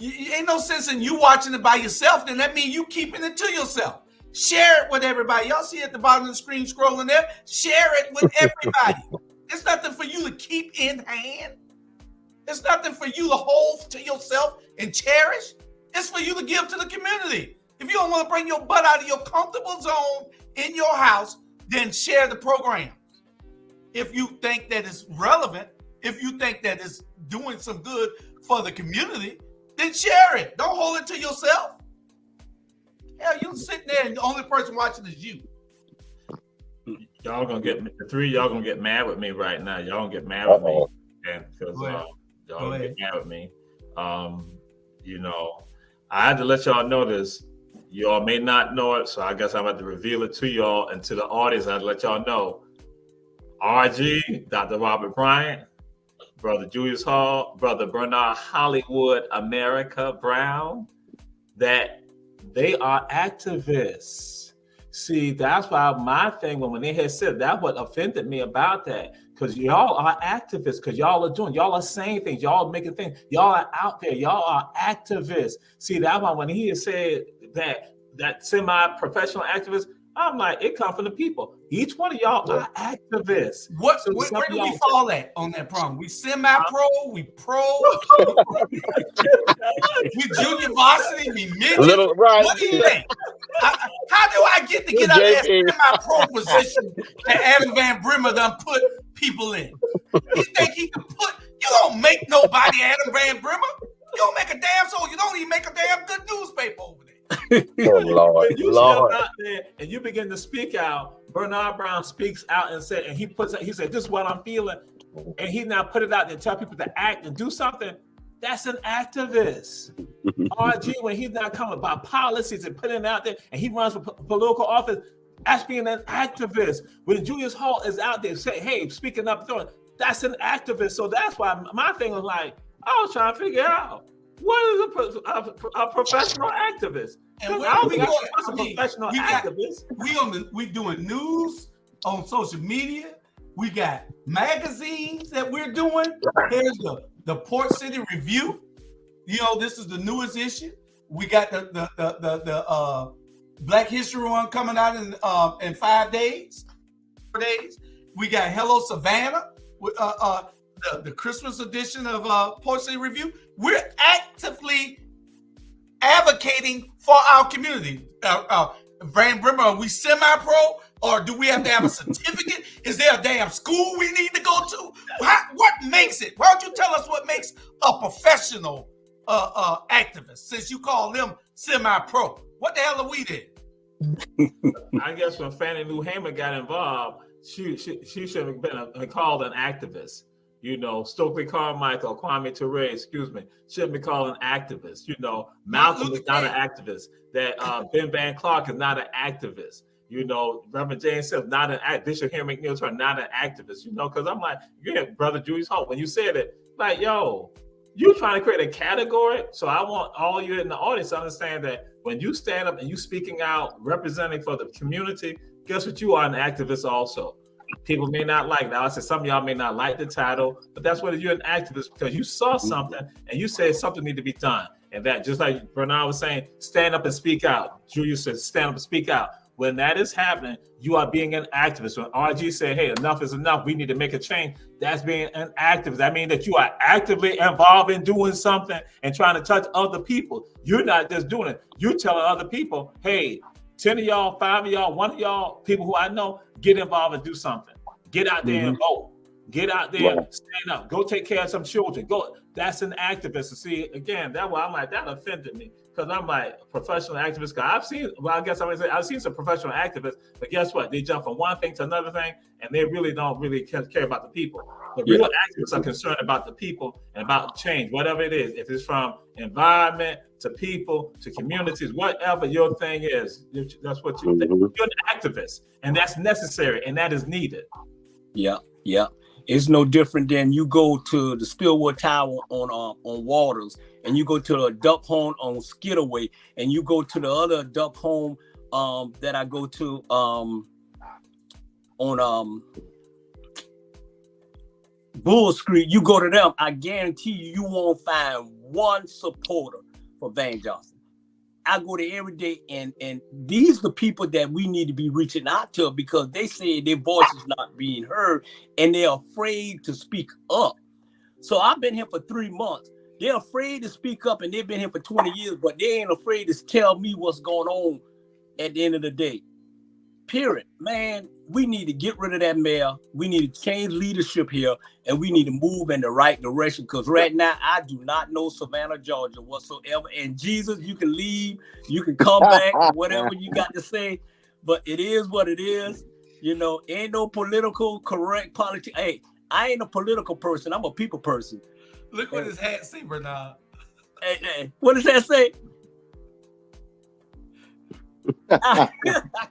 Ain't no sense in you watching it by yourself. Then that means you keeping it to yourself. Share it with everybody. Y'all see at the bottom of the screen scrolling there. Share it with everybody. It's nothing for you to keep in hand. It's nothing for you to hold to yourself and cherish. It's for you to give to the community. If you don't want to bring your butt out of your comfortable zone in your house, then share the program. If you think that it's relevant, if you think that it's doing some good for the community, then share it. Don't hold it to yourself. Hell, you sitting there and the only person watching is you. Y'all gonna get the three. Y'all gonna get mad with me right now. Y'all gonna get mad with me, and because y'all gonna get mad with me. You know, I had to let y'all know this. Y'all may not know it, so I guess I'm about to reveal it to y'all and to the audience. I'd let y'all know. RG, Dr. Robert Bryant, Brother Julius Hall, Brother Bernard Hollywood America Brown, that they are activists. See, that's why my thing, when they had said that, what offended me about that, because y'all are activists, because y'all are saying things, y'all are making things, y'all are out there, y'all are activists. See, that's why when he had said that semi-professional activist, I'm like, it comes from the people. Each one of y'all are activists. Where do we fall at on that problem? We semi-pro, we pro, we junior varsity, we midget. Right. What do you think? How do I get out of that semi-pro position that Adam Van Brimmer done put people in? You think he can put? You don't make nobody Adam Van Brimmer. You don't make a damn soul. You don't even make a damn good newspaper over there. Oh, Lord. When you step out there and you begin to speak out, Bernard Brown speaks out and said, he said, this is what I'm feeling. And he now put it out there and tell people to act and do something. That's an activist. RG, when he's not coming about policies and putting it out there and he runs for political office, that's being an activist. When Julius Hall is out there saying, hey, speaking up, that's an activist. So that's why my thing was like, I was trying to figure out, what is a professional activist? And where we going? A professional activist. We doing news on social media. We got magazines that we're doing. Here's the Port City Review. You know, this is the newest issue. We got the Black History one coming out in 5 days. 4 days. We got Hello Savannah, the Christmas edition of Port City Review. We're actively advocating for our community. Van Brimmer, are we semi-pro, or do we have to have a certificate? Is there a damn school we need to go to? What makes it? Why don't you tell us what makes a professional activist, since you call them semi-pro? What the hell are we then? I guess when Fannie Lou Hamer got involved, she should have been called an activist. You know, Stokely Carmichael, Kwame Ture, shouldn't be called an activist. You know, Malcolm is not an activist. That Ben Van Clark is not an activist. You know, Reverend James Smith, not an activist. Bishop Henry McNeil Turner, not an activist. You know, because I'm like, yeah, Brother Julius Hall, when you said it, like, yo, you trying to create a category. So I want all you in the audience to understand that when you stand up and you speaking out, representing for the community, guess what? You are an activist also. People may not like that. I said some of y'all may not like the title, but that's what you're an activist, because you saw something and you said something need to be done. And that, just like Bernard was saying, stand up and speak out. Julius said, stand up and speak out. When that is happening, you are being an activist. When RG said, hey, enough is enough, we need to make a change, that's being an activist. That means that you are actively involved in doing something and trying to touch other people. You're not just doing it. You're telling other people, hey, 10 of y'all, 5 of y'all, 1 of y'all, people who I know, get involved and do something. Get out there and vote. Get out there, stand up, go take care of some children. Go. That's an activist. See, again, that's why I'm like, that offended me. Because I'm like, professional activist. Because I've seen, I've seen some professional activists, but guess what? They jump from one thing to another thing, and they really don't care about the people. But real activists are concerned about the people and about change, whatever it is. If it's from environment to people to communities, whatever your thing is, that's what you think. You're an activist, and that's necessary, and that is needed. Yeah. It's no different than you go to the Stillwater Tower on Waters, and you go to the duck home on Skidaway, and you go to the other duck home that I go to on Bull Street. You go to them, I guarantee you won't find one supporter for Van Johnson. I go there every day, and these are the people that we need to be reaching out to, because they say their voice is not being heard and they're afraid to speak up. So I've been here for 3 months. They're afraid to speak up, and they've been here for 20 years, but they ain't afraid to tell me what's going on at the end of the day. Period. Man, we need to get rid of that mayor. We need to change leadership here, and we need to move in the right direction, because right now I do not know Savannah, Georgia whatsoever. And Jesus, you can leave, you can come back, whatever you got to say, but it is what it is. You know, ain't no political correct politics. Hey, I ain't a political person. I'm a people person. Look what his hat say, Bernard. Hey, what does that say? I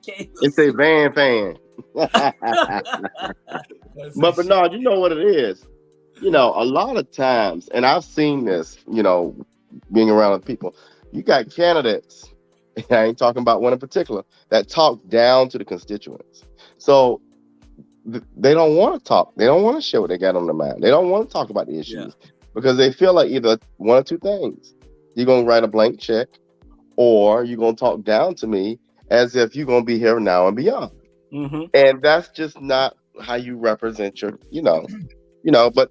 can't. It's a Van fan. But Bernard, you know what it is. you know, a lot of times, and I've seen this, you know, being around with people, you got candidates, I ain't talking about one in particular, that talk down to the constituents. So they don't want to talk. They don't want to share what they got on their mind. They don't want to talk about the issues because they feel like either one or two things. You're going to write a blank check, or you're going to talk down to me as if you're going to be here now and beyond. Mm-hmm. And that's just not how you represent your, but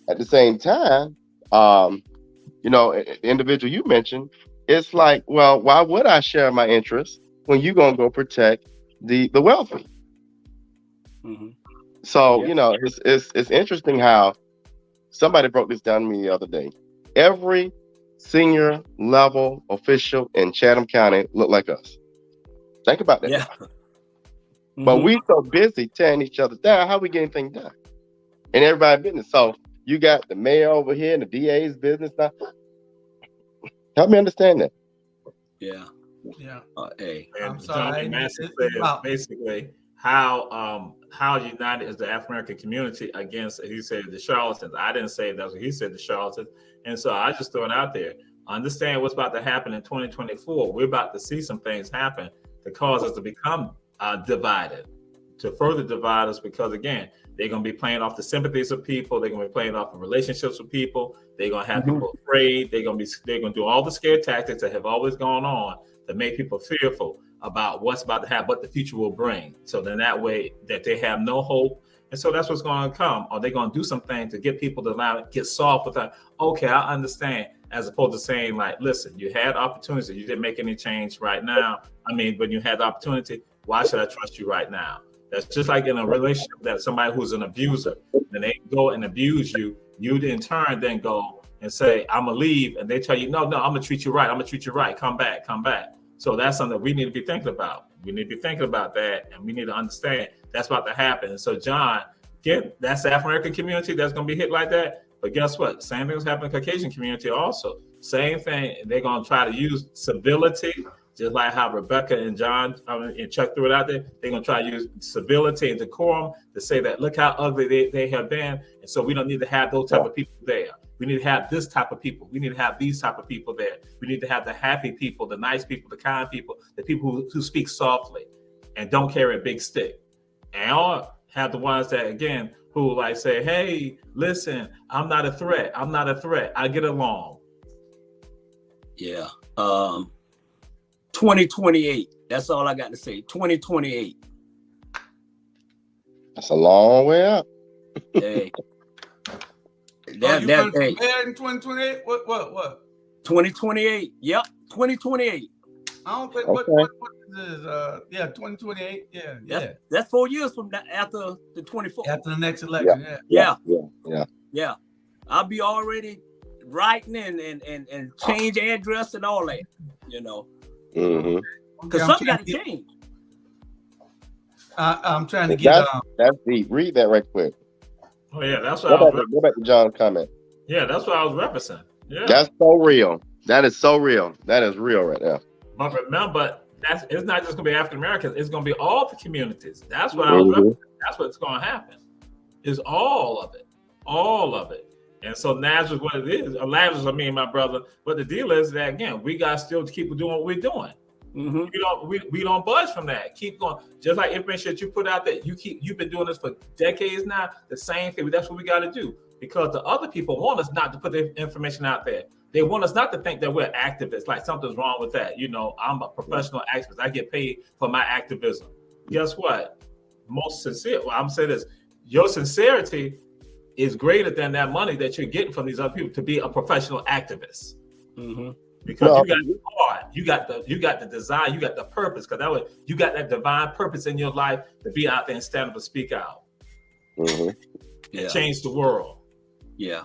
at the same time, the individual you mentioned, it's like, well, why would I share my interests when you're going to go protect the wealthy? Mm-hmm. So, it's interesting how somebody broke this down to me the other day. Every senior level official in Chatham County look like us. Think about that. Yeah. But we so busy tearing each other down, how we get anything done? And everybody business. So you got the mayor over here and the DA's business now. Help me understand that. Yeah. Yeah. Hey. I'm sorry. Basically how united is the African American community against, he said, the charlatans. I didn't say that's what he said, the charlatans. And so I just throw it out there. Understand what's about to happen in 2024. We're about to see some things happen that cause us to become divided, to further divide us, because again, they're going to be playing off the sympathies of people. They're going to be playing off the relationships with people. They're going to have people afraid. They're going to do all the scare tactics that have always gone on to make people fearful about what's about to happen, what the future will bring. So then that way that they have no hope. And so that's what's going to come. Or they're going to do something to get people to get soft with that. Okay, I understand. As opposed to saying, like, listen, you had opportunities, you didn't make any change right now. I mean, when you had the opportunity, why should I trust you right now? That's just like in a relationship that somebody who's an abuser, and they go and abuse you, you in turn then go and say, I'm gonna leave, and they tell you, no, I'm gonna treat you right. I'm gonna treat you right. Come back. So that's something that we need to be thinking about. We need to be thinking about that, and we need to understand that's about to happen. And so, John, again, that's the African American community that's gonna be hit like that. But guess what? Same thing is happening in the Caucasian community also. Same thing. They're gonna try to use civility, just like how Rebecca and John and Chuck threw it out there. They're gonna try to use civility and decorum to say that look how ugly they have been, and so we don't need to have those type of people there. We need to have this type of people. We need to have these type of people there. We need to have the happy people, the nice people, the kind people, the people who speak softly and don't carry a big stick. And I'll have the ones that, again, who like say, hey, listen, I'm not a threat. I get along. Yeah. 2028. That's all I got to say. 2028. That's a long way up. Hey. You in 2028? What? 2028. Yep. 2028. I don't think what is 2028. Yeah. That's 4 years from now, after the 24th. After the next election. Yeah. I'll be already writing and change address and all that, Because something got to change. I'm trying to get that's deep. Read that right quick. Oh yeah, that's what go back to John's comment. Yeah, that's what I was referencing. Yeah. That's so real. That is so real. That is real right now. But remember, it's not just gonna be African Americans, it's gonna be all the communities. That's what I was referencing. That's what's gonna happen. It's all of it. All of it. And so Nazareth, what it is, Lazarus, I mean, my brother. But the deal is that again, we got still to keep doing what we're doing. We don't budge from that. Keep going. Just like information that you put out there, you've been doing this for decades now. The same thing. That's what we got to do, because the other people want us not to put the information out there. They want us not to think that we're activists. Like something's wrong with that. I'm a professional activist. I get paid for my activism. Guess what? Most sincere. Well, I'm saying this. Your sincerity is greater than that money that you're getting from these other people to be a professional activist. Because you got the heart, you got the design, you got the purpose. Because that way, you got that divine purpose in your life to be out there and stand up and speak out, and change the world. Yeah.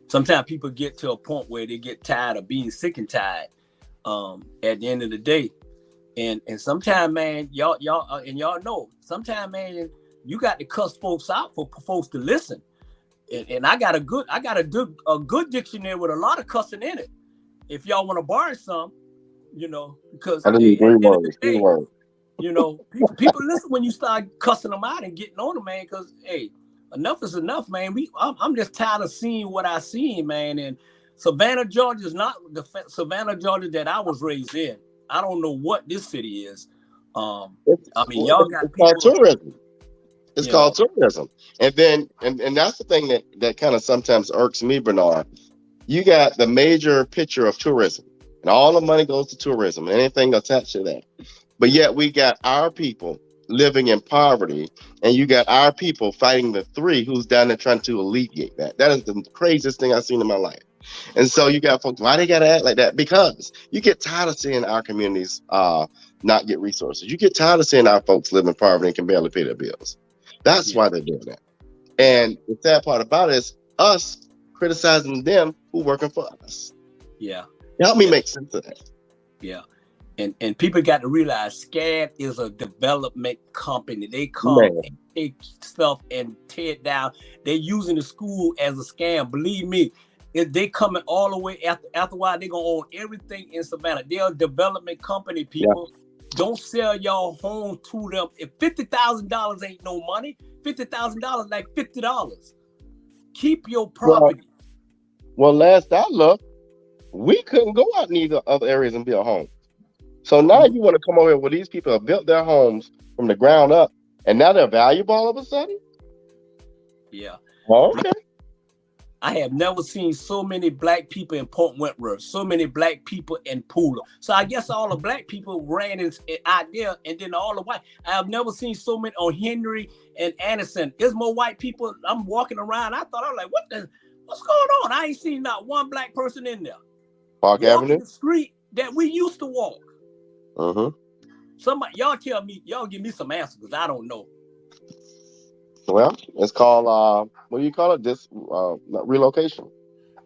Sometimes people get to a point where they get tired of being sick and tired. At the end of the day, and sometimes, man, y'all know, sometimes, man, you got to cuss folks out for folks to listen. And I got a good dictionary with a lot of cussing in it. If y'all want to borrow some, because people listen when you start cussing them out and getting on them, man. Because enough is enough, man. I'm just tired of seeing what I seen, man. And Savannah, Georgia is not the Savannah, Georgia that I was raised in. I don't know what this city is. I mean, y'all got it's called tourism. It's Yeah. called tourism. And then and that's the thing that kind of sometimes irks me, Bernard. You got the major picture of tourism, and all the money goes to tourism and anything attached to that. But yet we got our people living in poverty, and you got our people fighting the three who's down there trying to alleviate that. That is the craziest thing I've seen in my life. And so you got folks, why they gotta act like that? Because you get tired of seeing our communities not get resources. You get tired of seeing our folks live in poverty and can barely pay their bills. That's why they're doing that. And the sad part about it is us criticizing them who working for us. Yeah. Help me make sense of that. Yeah. And people got to realize SCAD is a development company. They come and take stuff and tear it down. They're using the school as a scam. Believe me, if they coming all the way after a while, they're gonna own everything in Savannah. They're a development company, people. Yeah. Don't sell y'all home to them. If $50,000 ain't no money, $50,000 like $50. Keep your property. Well, last I looked, we couldn't go out in these other areas and build homes. So now you want to come over here where these people have built their homes from the ground up, and now they're valuable all of a sudden? Yeah. Okay. I have never seen so many black people in Port Wentworth, so many black people in Pooler. So I guess all the black people ran out there, and then all the white. I have never seen so many on Henry and Anderson. There's more white people. I'm walking around. I thought, I was like, what's going on? I ain't seen not one black person in there. Park Avenue? The street that we used to walk. Somebody, y'all tell me, y'all give me some answers, because I don't know. Well, it's called what do you call it? Relocation.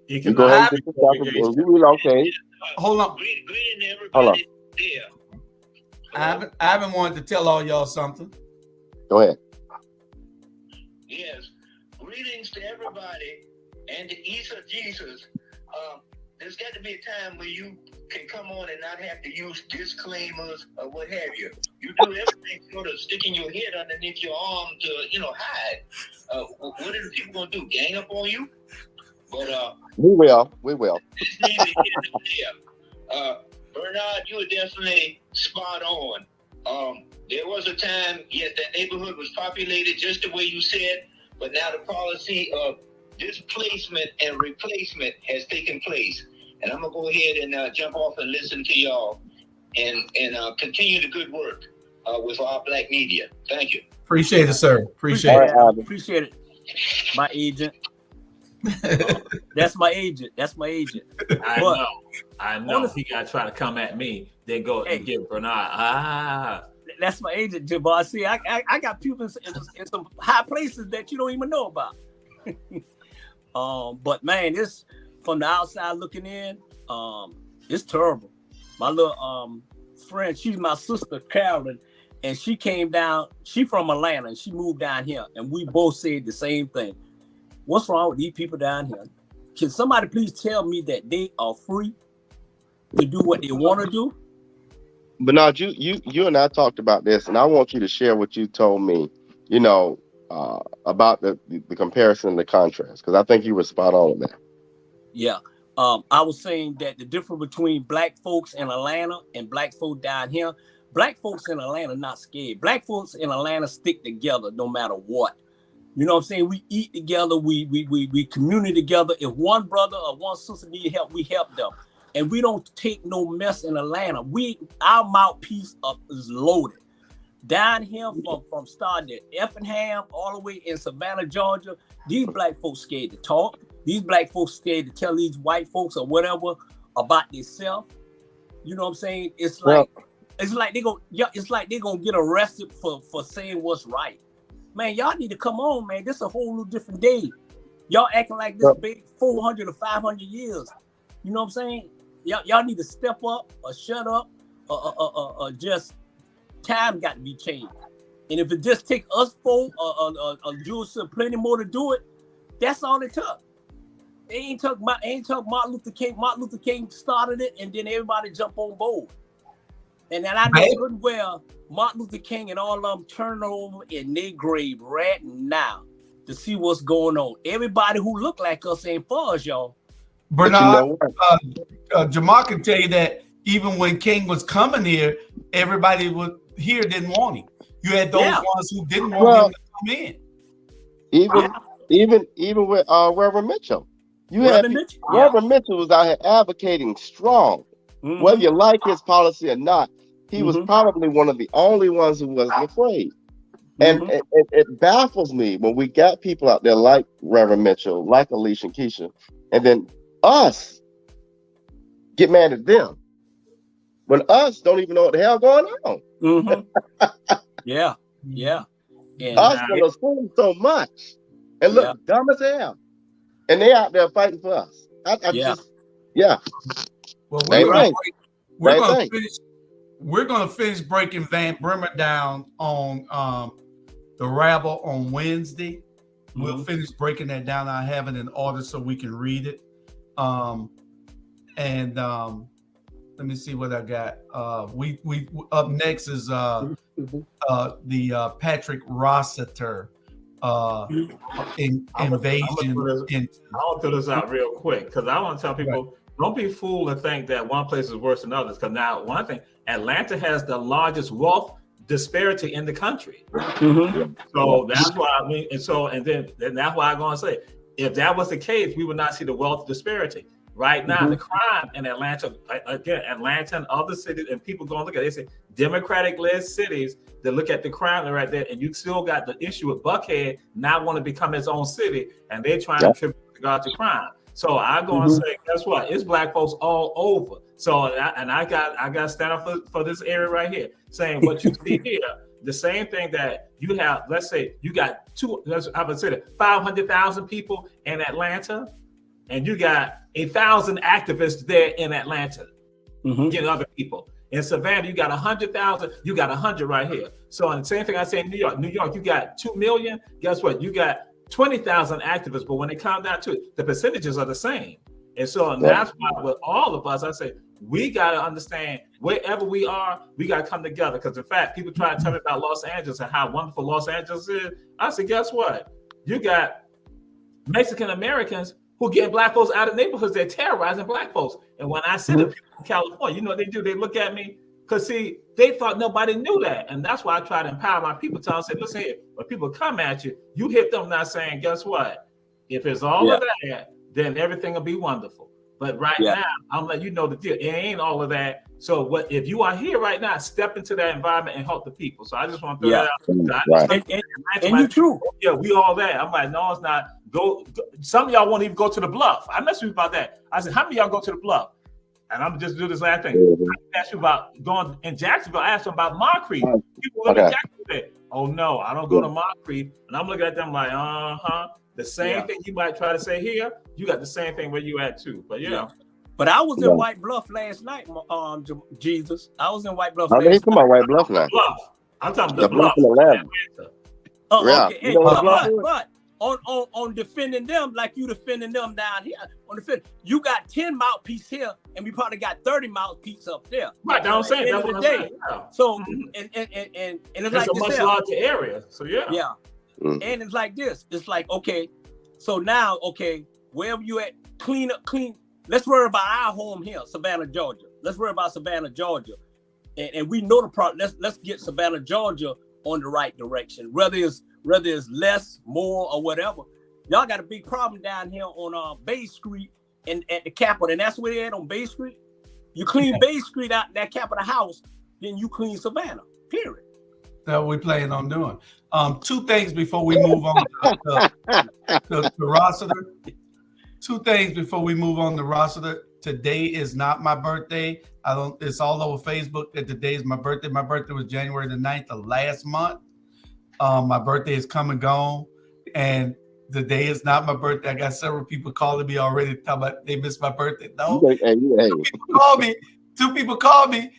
You go ahead and relocate. Hold on. Hold on. Ivan wanted to tell all y'all something. Go ahead. Yes. Greetings to everybody and the East of Jesus. There's got to be a time where you can come on and not have to use disclaimers or what have you. You do everything sort of sticking your head underneath your arm to, hide. What are the people going to do? Gang up on you? But we will. Bernard, you were definitely spot on. There was a time, yes, that neighborhood was populated just the way you said, but now the policy of displacement and replacement has taken place. And I'm going to go ahead and jump off and listen to y'all and continue the good work with our black media. Thank you. Appreciate it, sir. Appreciate it. My agent. That's my agent. I know. He got to try to come at me. Then go and get Bernard. That's my agent, Jabbar. See, I got people in some high places that you don't even know about. But man, this from the outside looking in, it's terrible. My little friend, she's my sister Carolyn, and she came down. She from Atlanta, and she moved down here, and we both said the same thing. What's wrong with these people down here? Can somebody please tell me that they are free to do what they want to do? Bernard, you and I talked about this, and I want you to share what you told me. About the comparison and the contrast, because I think you were spot on with that. Yeah. I was saying that the difference between black folks in Atlanta and black folk down here, black folks in Atlanta not scared. Black folks in Atlanta stick together no matter what. You know what I'm saying? We eat together, we commune together. If one brother or one sister need help, we help them. And we don't take no mess in Atlanta. Our mouthpiece is loaded. Down here from starting at Effingham all the way in Savannah, Georgia, these black folks scared to talk. These black folks scared to tell these white folks or whatever about themselves. You know what I'm saying? It's like they're gonna get arrested for saying what's right. Man, y'all need to come on, man. This is a whole new different day. Y'all acting like this big 400 or 500 years. You know what I'm saying? Y'all need to step up or shut up or just. Time got to be changed, and if it just take us four or Jews plenty more to do it, that's all it took. It ain't took Martin Luther King. Martin Luther King started it, and then everybody jumped on board. And then I know good well Martin Luther King and all of them turn over in their grave right now. to see what's going on. Everybody who look like us ain't for us, y'all. Bernard, Jamal can tell you that even when King was coming here, everybody here didn't want him. You had those ones who didn't want him to come in. Even with Reverend Mitchell, Reverend Mitchell was out here advocating strong. Mm-hmm. Whether you like his policy or not, he was probably one of the only ones who wasn't afraid. And it baffles me when we got people out there like Reverend Mitchell, like Alicia and Keisha, and then us get mad at them when us don't even know what the hell going on. Yeah. And us will assume so much and look dumb as hell, and they out there fighting for us. Well, we're going to finish breaking Van Brimmer down on the rabble on Wednesday. We'll finish breaking that down. I have it in order so we can read it. Let me see what I got. We up next is the Patrick Rossiter invasion. I want to throw this out real quick because I want to tell people, don't be fooled and think that one place is worse than others. Because now, one thing, Atlanta has the largest wealth disparity in the country. So that's why I mean, and then that's why I'm going to say, if that was the case, we would not see the wealth disparity. Right now, the crime in Atlanta, again, Atlanta and other cities, and people go and look at it, they say Democratic-led cities that look at the crime right there, and you still got the issue with Buckhead not want to become its own city, and they're trying to contribute to crime. So I go and say, guess what? It's black folks all over. So I got to stand up for this area right here, saying what you see here. The same thing that you have. Let's say you got 500,000 people in Atlanta, and you got 1,000 activists there in Atlanta, getting other people. In Savannah, you got 100,000. You got 100 right here. So, and the same thing I say in New York. New York, you got 2 million. Guess what? You got 20,000 activists. But when it comes down to it, the percentages are the same. And so, and that's why with all of us, I say we got to understand wherever we are, we got to come together. Because in fact, people try to tell me about Los Angeles and how wonderful Los Angeles is. I said, guess what? You got Mexican Americans who get black folks out of neighborhoods. They're terrorizing black folks. And when I said to people in California, you know what they do? They look at me because, see, they thought nobody knew that. And that's why I try to empower my people, tell them, say, listen here, when people come at you, you hit them not saying, guess what? If it's all of that, then everything will be wonderful. But right now, I'm letting you know the deal. It ain't all of that. So what if you are here right now, step into that environment and help the people. So I just want to throw that out. And you true. Yeah, we all that. I'm like, no, it's not. Go. Some of y'all won't even go to the Bluff. I messed with you about that. I said, how many of y'all go to the Bluff? And I'm just do this last thing. I asked you about going in Jacksonville. I asked them about Moncrief. People go to Jacksonville. Oh no, I don't go to Moncrief. And I'm looking at them like, the same thing you might try to say here, you got the same thing where you at too. But But I was in White Bluff last night, Jesus. I was in White Bluff last night. He's talking about White Bluff now. I'm talking about the Bluff. Okay. But on defending them like you defending them down here, you got 10 mouthpiece here, and we probably got 30 mouthpiece up there. Right, that's what I'm saying. That's what I'm saying. So and it's like a much larger area. So and it's like this. It's like, okay, so now, wherever you at, clean. Let's worry about our home here, Savannah, Georgia. Let's worry about Savannah, Georgia. And we know the problem. Let's get Savannah, Georgia on the right direction. Whether it's less, more, or whatever. Y'all got a big problem down here on Bay Street and at the Capitol. And that's where they're at on Bay Street. You clean Bay Street out, that Capitol House, then you clean Savannah, period. That we plan on doing. Two things before we move on to Rossiter. Two things before we move on to Rossiter. Today is not my birthday. It's all over Facebook that today is my birthday. My birthday was January the 9th of last month. My birthday is come and gone. And the day is not my birthday. I got several people calling me already talking about they missed my birthday. No. Two people called me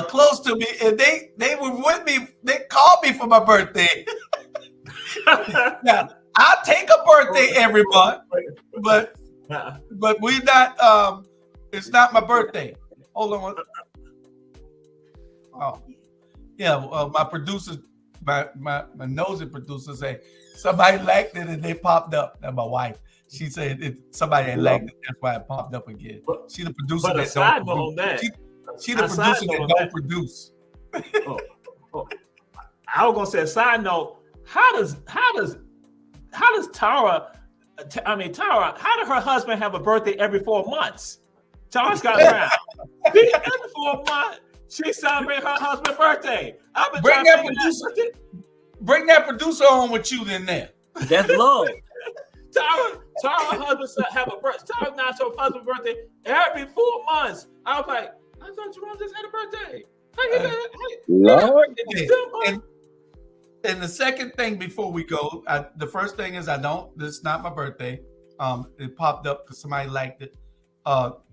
close to me, and they were with me. They called me for my birthday. Now, I take a birthday every month, but we not. It's not my birthday. Hold on. Oh, yeah. My producer my nosy producer say somebody liked it and they popped up. That's my wife. She said somebody had liked it. That's why it popped up again. She the producer But a that side don't note on that. She the producer that don't produce. I was gonna say a side note. How does Tara? Tara. How did her husband have a birthday every 4 months? Tara's got around. Every 4 months, she celebrated her husband's birthday. I've been Bring that producer on with you then. There. That's love. Tara, her husband have a birthday. Tara announced her husband's birthday every 4 months. I was like, I thought Jerome just had a birthday. Lord. And the second thing before we go, the first thing is this is not my birthday. It popped up because somebody liked it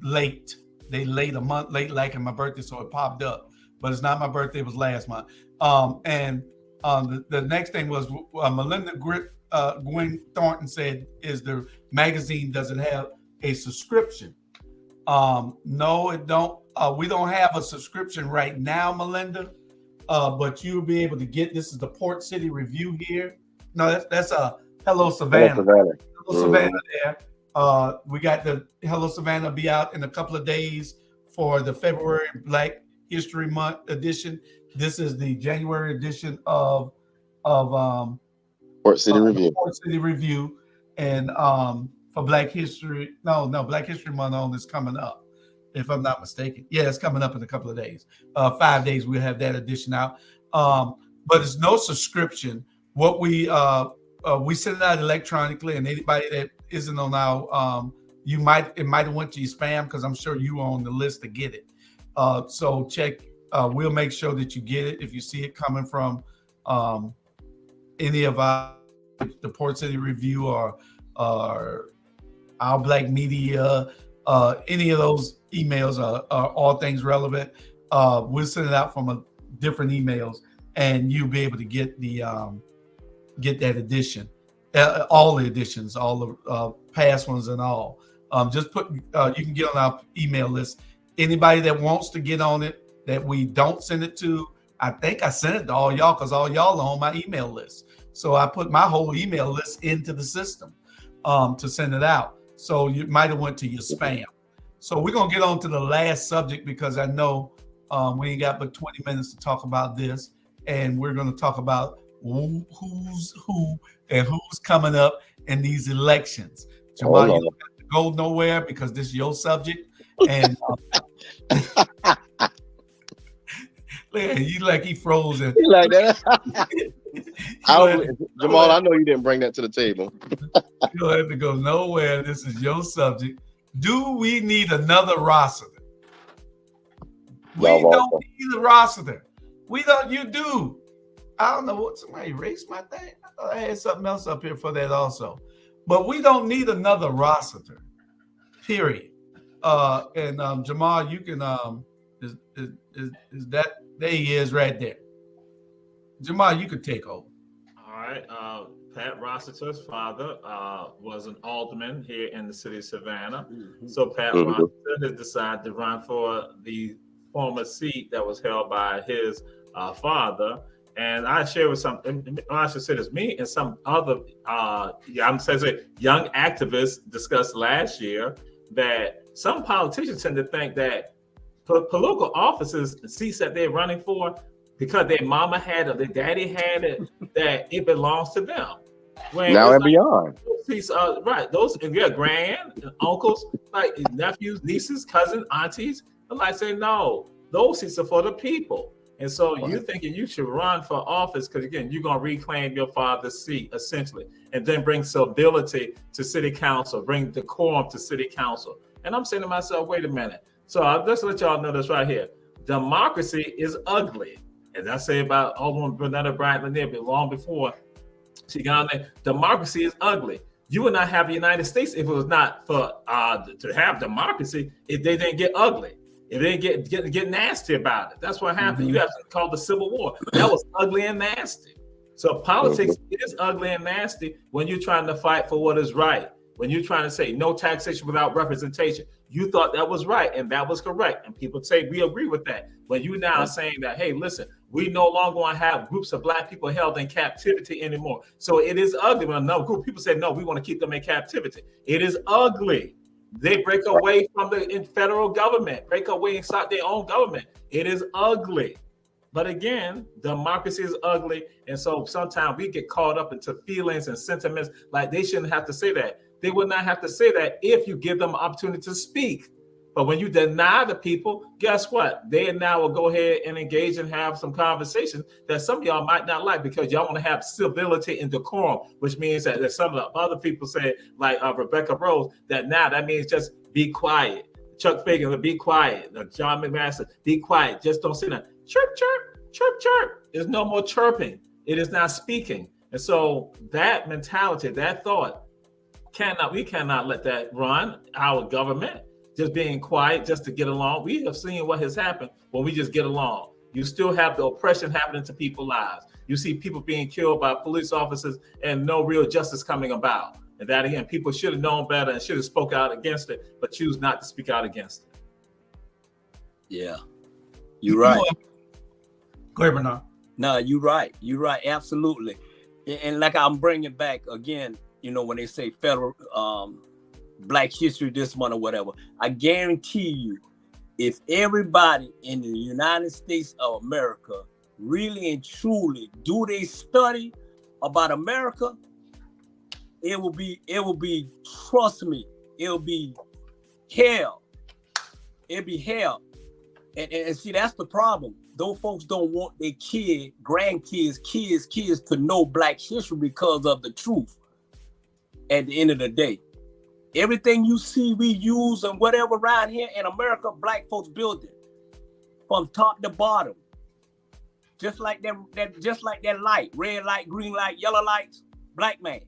late. They late a month late liking my birthday, so it popped up. But it's not my birthday, it was last month. The next thing was Melinda Gwen Thornton said, is the magazine, does it have a subscription? No, it don't. We don't have a subscription right now, Melinda. But you'll be able to get, this is the Port City Review here. No, that's a Hello Savannah. Hello Savannah there. We got the Hello Savannah be out in a couple of days for the February Black History Month edition. This is the January edition of Port City Review. Port City Review, and for Black History, Black History Month is coming up, if I'm not mistaken. Yeah, it's coming up in a couple of days. 5 days we'll have that edition out. But it's no subscription. What we send it out electronically, and anybody that isn't on our it might have went to your spam, because I'm sure you are on the list to get it. So check. We'll make sure that you get it if you see it coming from any of the Port City Review or Our Black Media, any of those emails are all things relevant. We'll send it out from different emails, and you'll be able to get get that edition, all the editions, all the past ones and all. Just put you can get on our email list. Anybody that wants to get on it that we don't send it to, I think I sent it to all y'all, because all y'all are on my email list. So I put my whole email list into the system to send it out. So you might have went to your spam. So we're gonna get on to the last subject, because I know we ain't got but 20 minutes to talk about this, and we're gonna talk about who's who and who's coming up in these elections. Jamal, you don't have to go nowhere, because this is your subject. And you like he froze. And you like that? Jamal, I know you didn't bring that to the table. You don't have to go nowhere. This is your subject. Do we need another Rossiter? We don't need a Rossiter. We don't. You do. I don't know what, somebody erased my thing. I thought I had something else up here for that also. But we don't need another Rossiter. Period. And Jamal, you can is that there he is right there. Jamal, you could take over. All right. Pat Rossiter's father was an alderman here in the city of Savannah. Mm-hmm. So Pat Rossiter has decided to run for the former seat that was held by his father. And I share with some, I should say this, me and some other young activists discussed last year that some politicians tend to think that political offices, seats that they're running for, because their mama had or their daddy had it, that it belongs to them. When now and beyond. Those seats are right. Those grand, uncles, like nephews, nieces, cousins, aunties, I'm like saying no, those seats are for the people. And so you're thinking you should run for office because, again, you're going to reclaim your father's seat, essentially, and then bring civility to city council, bring decorum to city council. And I'm saying to myself, wait a minute. So let's let y'all know this right here. Democracy is ugly. As I say about Alderman Bernetta Bryant Lanier, but long before she got on there, democracy is ugly. You would not have the United States if it was not for to have democracy, if they didn't get ugly. If they get nasty about it, that's what happened. You have to call the Civil War. That was ugly and nasty. So politics is ugly and nasty when you're trying to fight for what is right. When you're trying to say no taxation without representation. You thought that was right and that was correct. And people say, we agree with that. But you now are saying that, hey, listen, we no longer want to have groups of black people held in captivity anymore. So it is ugly when another group of people say, no, we want to keep them in captivity. It is ugly. They break away from the federal government, break away and start their own government. It is ugly. But again, democracy is ugly. And so sometimes we get caught up into feelings and sentiments like they shouldn't have to say that. They would not have to say that if you give them an opportunity to speak. But when you deny the people, guess what? They now will go ahead and engage and have some conversations that some of y'all might not like because y'all want to have civility and decorum, which means that some of the other people say, like Rebecca Rose, that now that means just be quiet. Chuck Fagan, be quiet. John McMaster, be quiet. Just don't say that. Chirp, chirp, chirp, chirp. There's no more chirping. It is not speaking. And so that mentality, that thought, we cannot let that run our government. Just being quiet just to get along. We have seen what has happened when we just get along. You still have the oppression happening to people's lives. You see people being killed by police officers and no real justice coming about. And that again, people should have known better and should have spoke out against it, but choose not to speak out against it. Yeah, you're right. Go ahead, Bernard. No, you're right. You're right. Absolutely. And like I'm bringing back again, you know, when they say federal Black History this month or whatever, I guarantee you, if everybody in the United States of America really and truly do they study about America, it will be, trust me, it'll be hell. It'll be hell. And see, that's the problem. Those folks don't want their grandkids, kids to know Black history because of the truth. At the end of the day, everything you see we use and whatever around here in America, Black folks build it from top to bottom. Just like that light, red light, green light, yellow lights, Black man.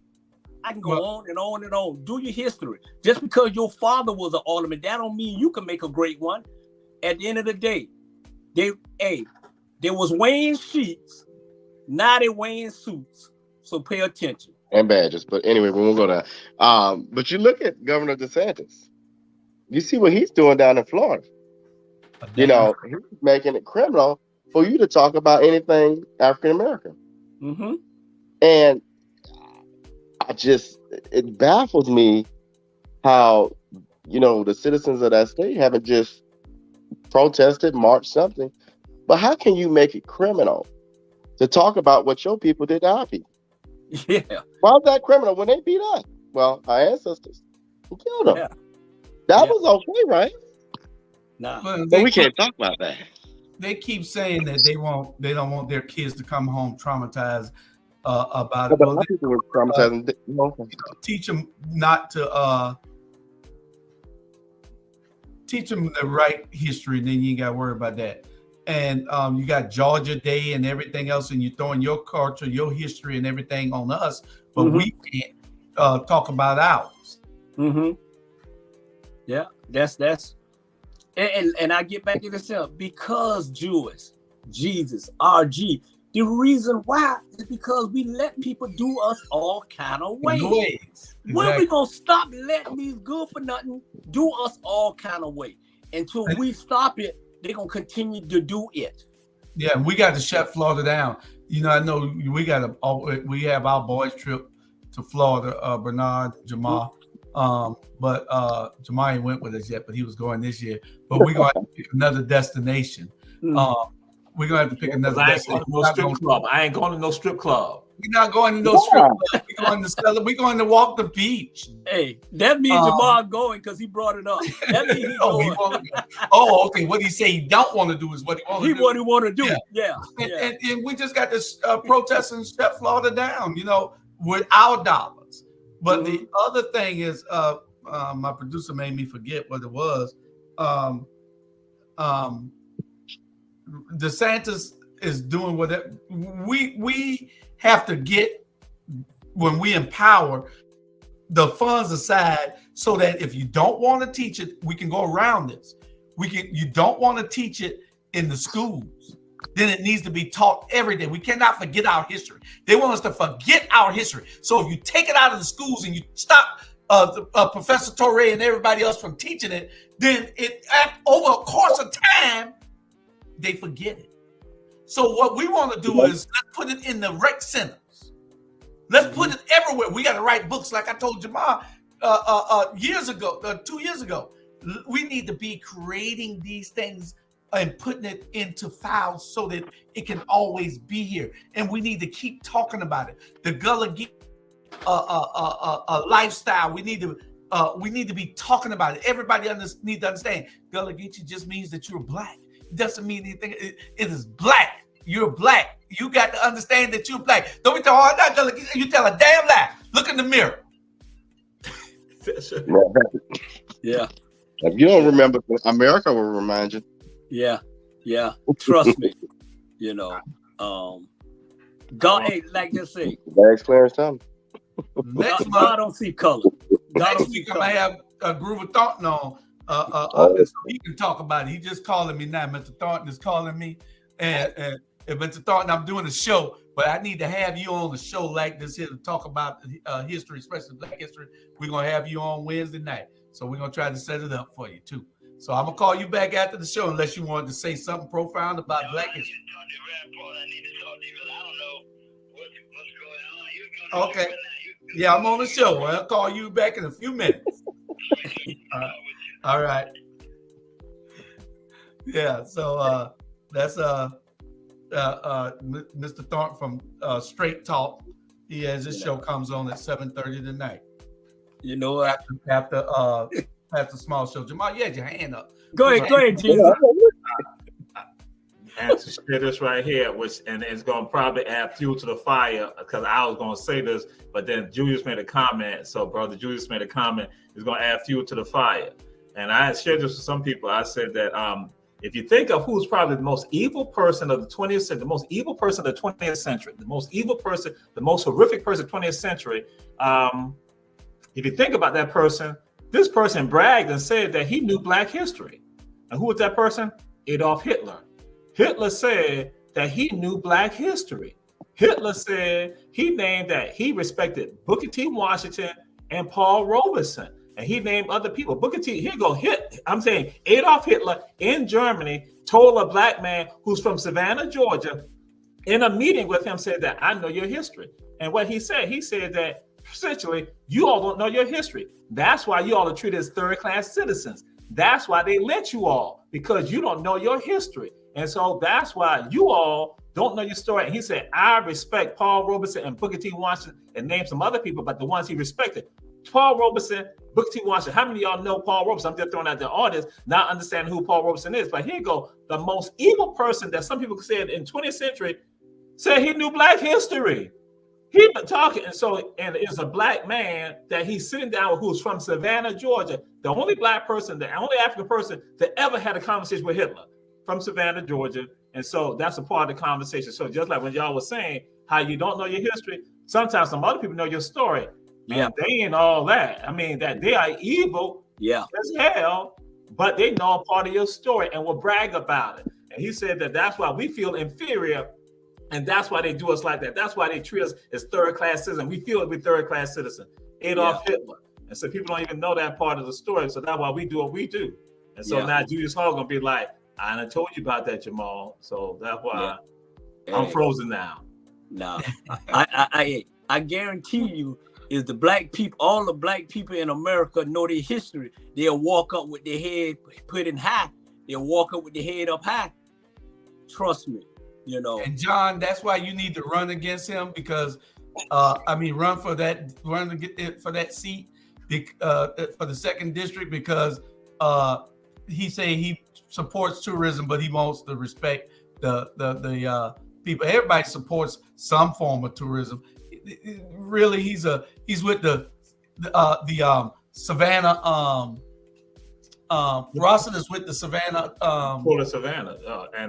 I can go on and on and on. Do your history. Just because your father was an alderman, that don't mean you can make a great one. At the end of the day, there was weighing sheets, now they weighing suits. So pay attention. And badges. But anyway, we won't go there. But you look at Governor DeSantis. You see what he's doing down in Florida. You know, he's making it criminal for you to talk about anything African American. Mm-hmm. And it baffles me how, you know, the citizens of that state haven't just protested, marched, something. But how can you make it criminal to talk about what your people did to our people? Yeah. Why is that criminal when they beat us? Well, our ancestors killed them. Yeah. That was okay, right? Nah. But we can't talk about that. They keep saying that they don't want their kids to come home traumatized about it. But a lot of people were traumatized. Teach them not to teach them the right history, and then you ain't got to worry about that. And you got Georgia Day and everything else, and you're throwing your culture, your history, and everything on us, but we can't talk about ours. Mm-hmm. Yeah, that's and I get back to this because Jewish, Jesus, RG. The reason why is because we let people do us all kind of ways. Exactly. When are we gonna stop letting these good for nothing do us all kind of way? Until we stop it, they're gonna continue to do it. Yeah, we got to shut Florida down. You know, I know we have our boys trip to Florida, Bernard, Jamal. But Jamal ain't went with us yet, but he was going this year. But we're gonna have to pick another destination. We're gonna have to pick another destination. I ain't going to no strip club. We're not going to no strip club. We're going to walk the beach. Hey, that means Jamal going because he brought it up. That means he's going. Okay. What he say he don't want to do is what he want to do. What he want to do. Yeah. And we just got this protest and shut Florida down, you know, with our dollars. But the other thing is, my producer made me forget what it was. DeSantis is doing what we have to get when we empower the funds aside, so that if you don't want to teach it, we can go around this. You don't want to teach it in the schools, then it needs to be taught every day. We cannot forget our history. They want us to forget our history. So if you take it out of the schools and you stop Professor Torre and everybody else from teaching it, then over a course of time, they forget it. So what we want to do is let's put it in the rec centers. Let's put it everywhere. We got to write books, like I told Jamal 2 years ago. We need to be creating these things and putting it into files so that it can always be here. And we need to keep talking about it. The Gullah Geechee lifestyle. We need to be talking about it. Everybody needs to understand. Gullah Geechee just means that you're black. It doesn't mean anything. It is black. You're black. You got to understand that you're black. Don't be telling, oh, I'm not Gullah Geechee. You tell a damn lie. Look in the mirror. Yeah. If you don't remember, America will remind you. Yeah. Trust me. God ain't like you say. Thanks, Clarence Thomas. Next God don't see color. Next week I might have a Groove of Thornton on, so he can talk about it. He just calling me now. Mr. Thornton is calling me, and Mr. Thornton, I'm doing a show, but I need to have you on the show like this here to talk about history, especially Black history. We're gonna have you on Wednesday night, so we're gonna try to set it up for you too. So I'm gonna call you back after the show unless you wanted to say something profound about Black history. Okay. Yeah, I'm on the show. I'll call you back in a few minutes. All right. Yeah, so that's Mr. Thornton from Straight Talk. He has his show comes on at 7:30 tonight. You know what? After Small Show. Jamal, you had your hand up. Go ahead, Jesus. And to share this right here, and it's going to probably add fuel to the fire, because I was going to say this, but then Julius made a comment. So brother Julius made a comment. It's going to add fuel to the fire. And I shared this with some people. I said that if you think of who's probably the most evil person of the 20th century, the most evil person of the 20th century, the most evil person, the most horrific person of the 20th century, if you think about that person, this person bragged and said that he knew Black history. And who was that person? Adolf Hitler. Hitler said that he knew Black history. Hitler said he named that he respected Booker T. Washington and Paul Robeson. And he named other people. Booker T. Here go I'm saying Adolf Hitler in Germany told a Black man who's from Savannah, Georgia, in a meeting with him, said that I know your history. And what he said that essentially you all don't know your history. That's why you all are treated as third-class citizens. That's why they let you all, because you don't know your history. And so that's why you all don't know your story. And he said, I respect Paul Robeson and Booker T. Washington, and named some other people, but the ones he respected. Paul Robeson, Booker T. Washington. How many of y'all know Paul Robeson? I'm just throwing out the audience, not understanding who Paul Robeson is. But here you go. The most evil person that some people said in 20th century said he knew Black history. He been talking, and it's a Black man that he's sitting down with who's from Savannah, Georgia. The only Black person, the only African person that ever had a conversation with Hitler from Savannah, Georgia. And so that's a part of the conversation. So just like when y'all was saying how you don't know your history, sometimes some other people know your story. Yeah, they ain't all that. I mean, that they are evil as hell, but they know a part of your story and will brag about it. And he said that that's why we feel inferior. And that's why they do us like that. That's why they treat us as third-class citizens. We feel like we're third-class citizens. Adolf Hitler. And so people don't even know that part of the story. So that's why we do what we do. And so now Julius Hall gonna be like, I done told you about that, Jamal. So that's why I'm frozen now. No, I guarantee you, is the Black people, all the Black people in America know their history. They'll walk up with their head put in high. They'll walk up with their head up high. Trust me. And John, that's why you need to run against him, because run for that seat for the second district, because he say he supports tourism, but he wants to respect the people. Everybody supports some form of tourism. Really, he's with the Savannah. Rawson is with the Savannah. Port of Savannah.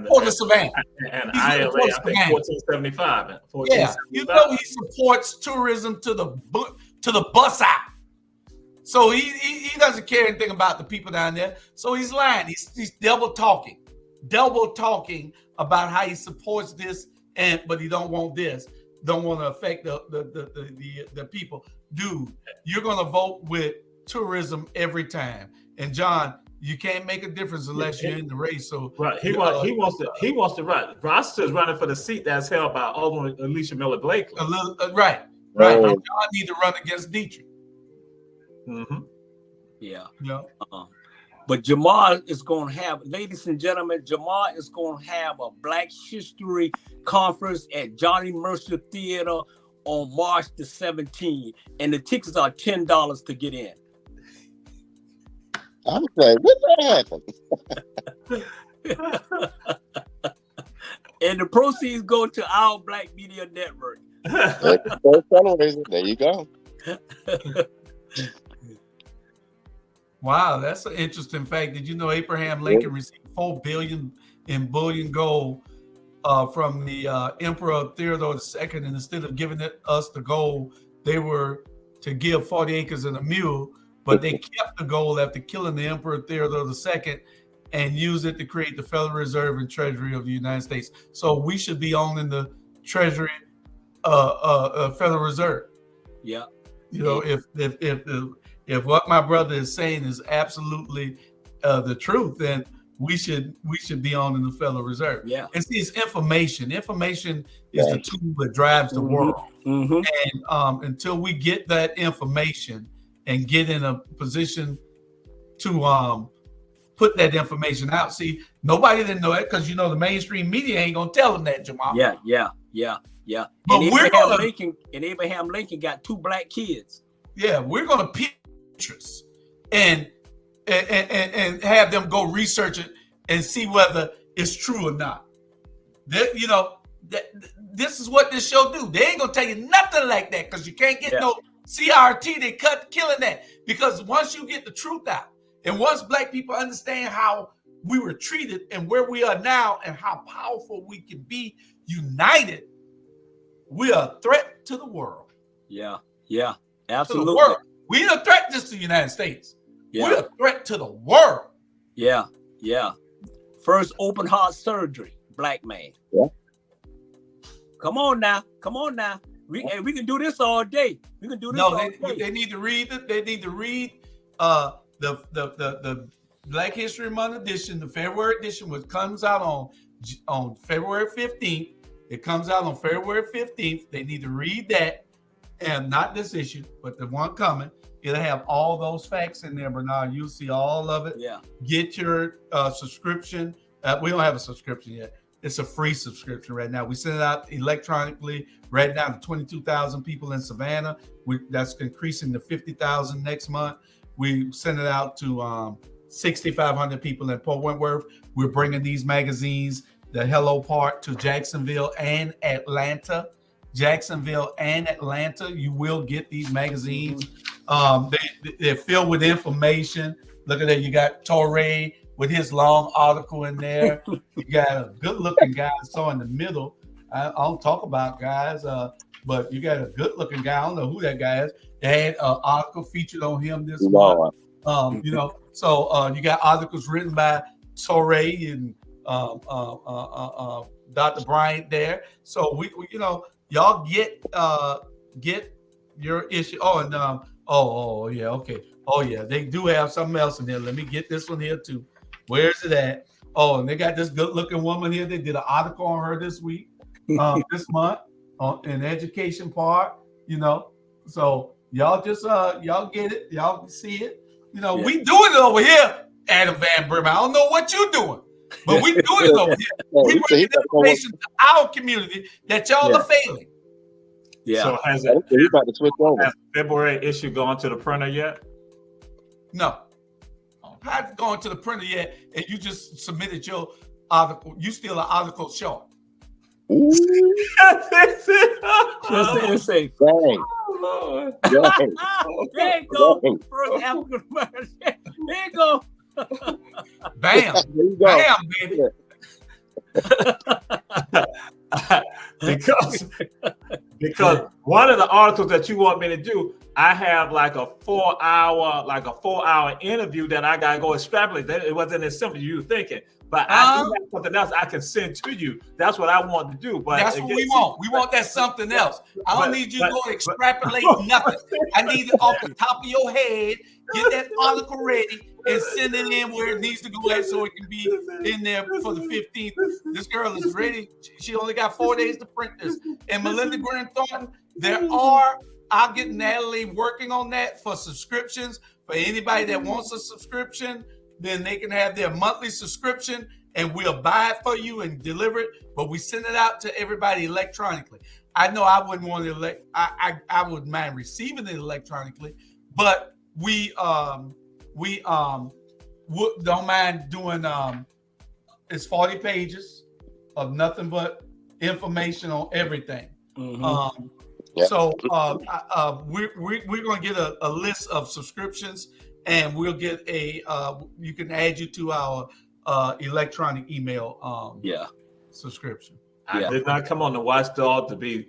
Port of Savannah. And ILA, I think 1475. Yeah, he supports tourism to the bus out. So he doesn't care anything about the people down there. So he's lying. He's double talking about how he supports this, but he don't want this. Don't want to affect the people. dude, you're going to vote with tourism every time. And John, you can't make a difference unless you're in the race. So right, he wants to run. Ross is running for the seat that's held by Alderman Alicia Miller Blakely. Right. But John need to run against Dietrich. Mm-hmm. Yeah. Yeah. But Jamal is going to have, ladies and gentlemen, Jamal is going to have a Black History Conference at Johnny Mercer Theater on March the 17th. And the tickets are $10 to get in. I'm like, what that happened? And the proceeds go to our Black Media Network. There you go. Wow, that's an interesting fact. Did you know Abraham Lincoln received $4 billion in bullion gold from the Emperor Theodore II, and instead of giving us the gold, they were to give 40 acres and a mule, but they kept the gold after killing the Emperor Theodore II and used it to create the Federal Reserve and Treasury of the United States. So we should be owning the Treasury, Federal Reserve. Yeah. You know, if what my brother is saying is absolutely the truth, then we should be owning the Federal Reserve. Yeah. And see, it's information. Information is the tool that drives the world. Mm-hmm. And until we get that information and get in a position to put that information out, see, nobody didn't know it because the mainstream media ain't gonna tell them that, Jamal. Yeah. But And Abraham Lincoln got 2 black kids. Yeah, we're gonna Pinterest and have them go research it and see whether it's true or not. This is what this show do. They ain't gonna tell you nothing like that because you can't get no CRT. They killing that because once you get the truth out and once Black people understand how we were treated and where we are now and how powerful we can be united, we are a threat to the world. Yeah, absolutely. To the world. We ain't a threat just to the United States. Yeah. We're a threat to the world. Yeah. First open heart surgery, Black man. Yeah. Come on now. We can do this all day. We can do this all day. They need to read it. They need to read the Black History Month edition, the February edition, which comes out on February 15th. It comes out on February 15th. They need to read that, and not this issue, but the one coming. It'll have all those facts in there, Bernard. You'll see all of it. Yeah. Get your subscription. We don't have a subscription yet. It's a free subscription right now. We send it out electronically right now to 22,000 people in Savannah. That's increasing to 50,000 next month. We send it out to 6,500 people in Port Wentworth. We're bringing these magazines, the Hello part, to Jacksonville and Atlanta. You will get these magazines. They're filled with information. Look at that. You got Torre with his long article in there. You got a good-looking guy so in the middle. I don't talk about guys, but you got a good-looking guy. I don't know who that guy is. They had an article featured on him this month. So you got articles written by Torre and Dr. Bryant there. So we y'all get your issue. They do have something else in there. Let me get this one here too. Where's it at? Oh, and they got this good-looking woman here. They did an article on her this week, this month, in the education part. So y'all just y'all get it, y'all see it. We doing it over here, Adam Van Brimmer. I don't know what you're doing, but we doing it over here. We bringing information to our community that y'all are failing. Yeah. So has the February issue gone to the printer yet? No. I haven't gone to the printer yet, and you just submitted your article. You still an article short. Just say, dang. There you go. First African American. There you go. Bam. Bam, baby. because one of the articles that you want me to do, I have like a 4 hour interview that I gotta go extrapolate. That it wasn't as simple as you were thinking. But I do have something else I can send to you. That's what I want to do. But that's what we want. We want that something else. I don't need you to go extrapolate nothing. I need it off the top of your head. Get that article ready and send it in where it needs to go at so it can be in there for the 15th. This girl is ready. She only got 4 days to print this. And Melinda Graham Thornton, I'll get Natalie working on that for subscriptions. For anybody that wants a subscription, then they can have their monthly subscription and we'll buy it for you and deliver it. But we send it out to everybody electronically. I know I wouldn't want to I wouldn't mind receiving it electronically, but we don't mind doing it's 40 pages of nothing but information on everything. Mm-hmm. So we're going to get a list of subscriptions, and we'll get you can add you to our electronic email subscription. I did not come on the Watchdog to be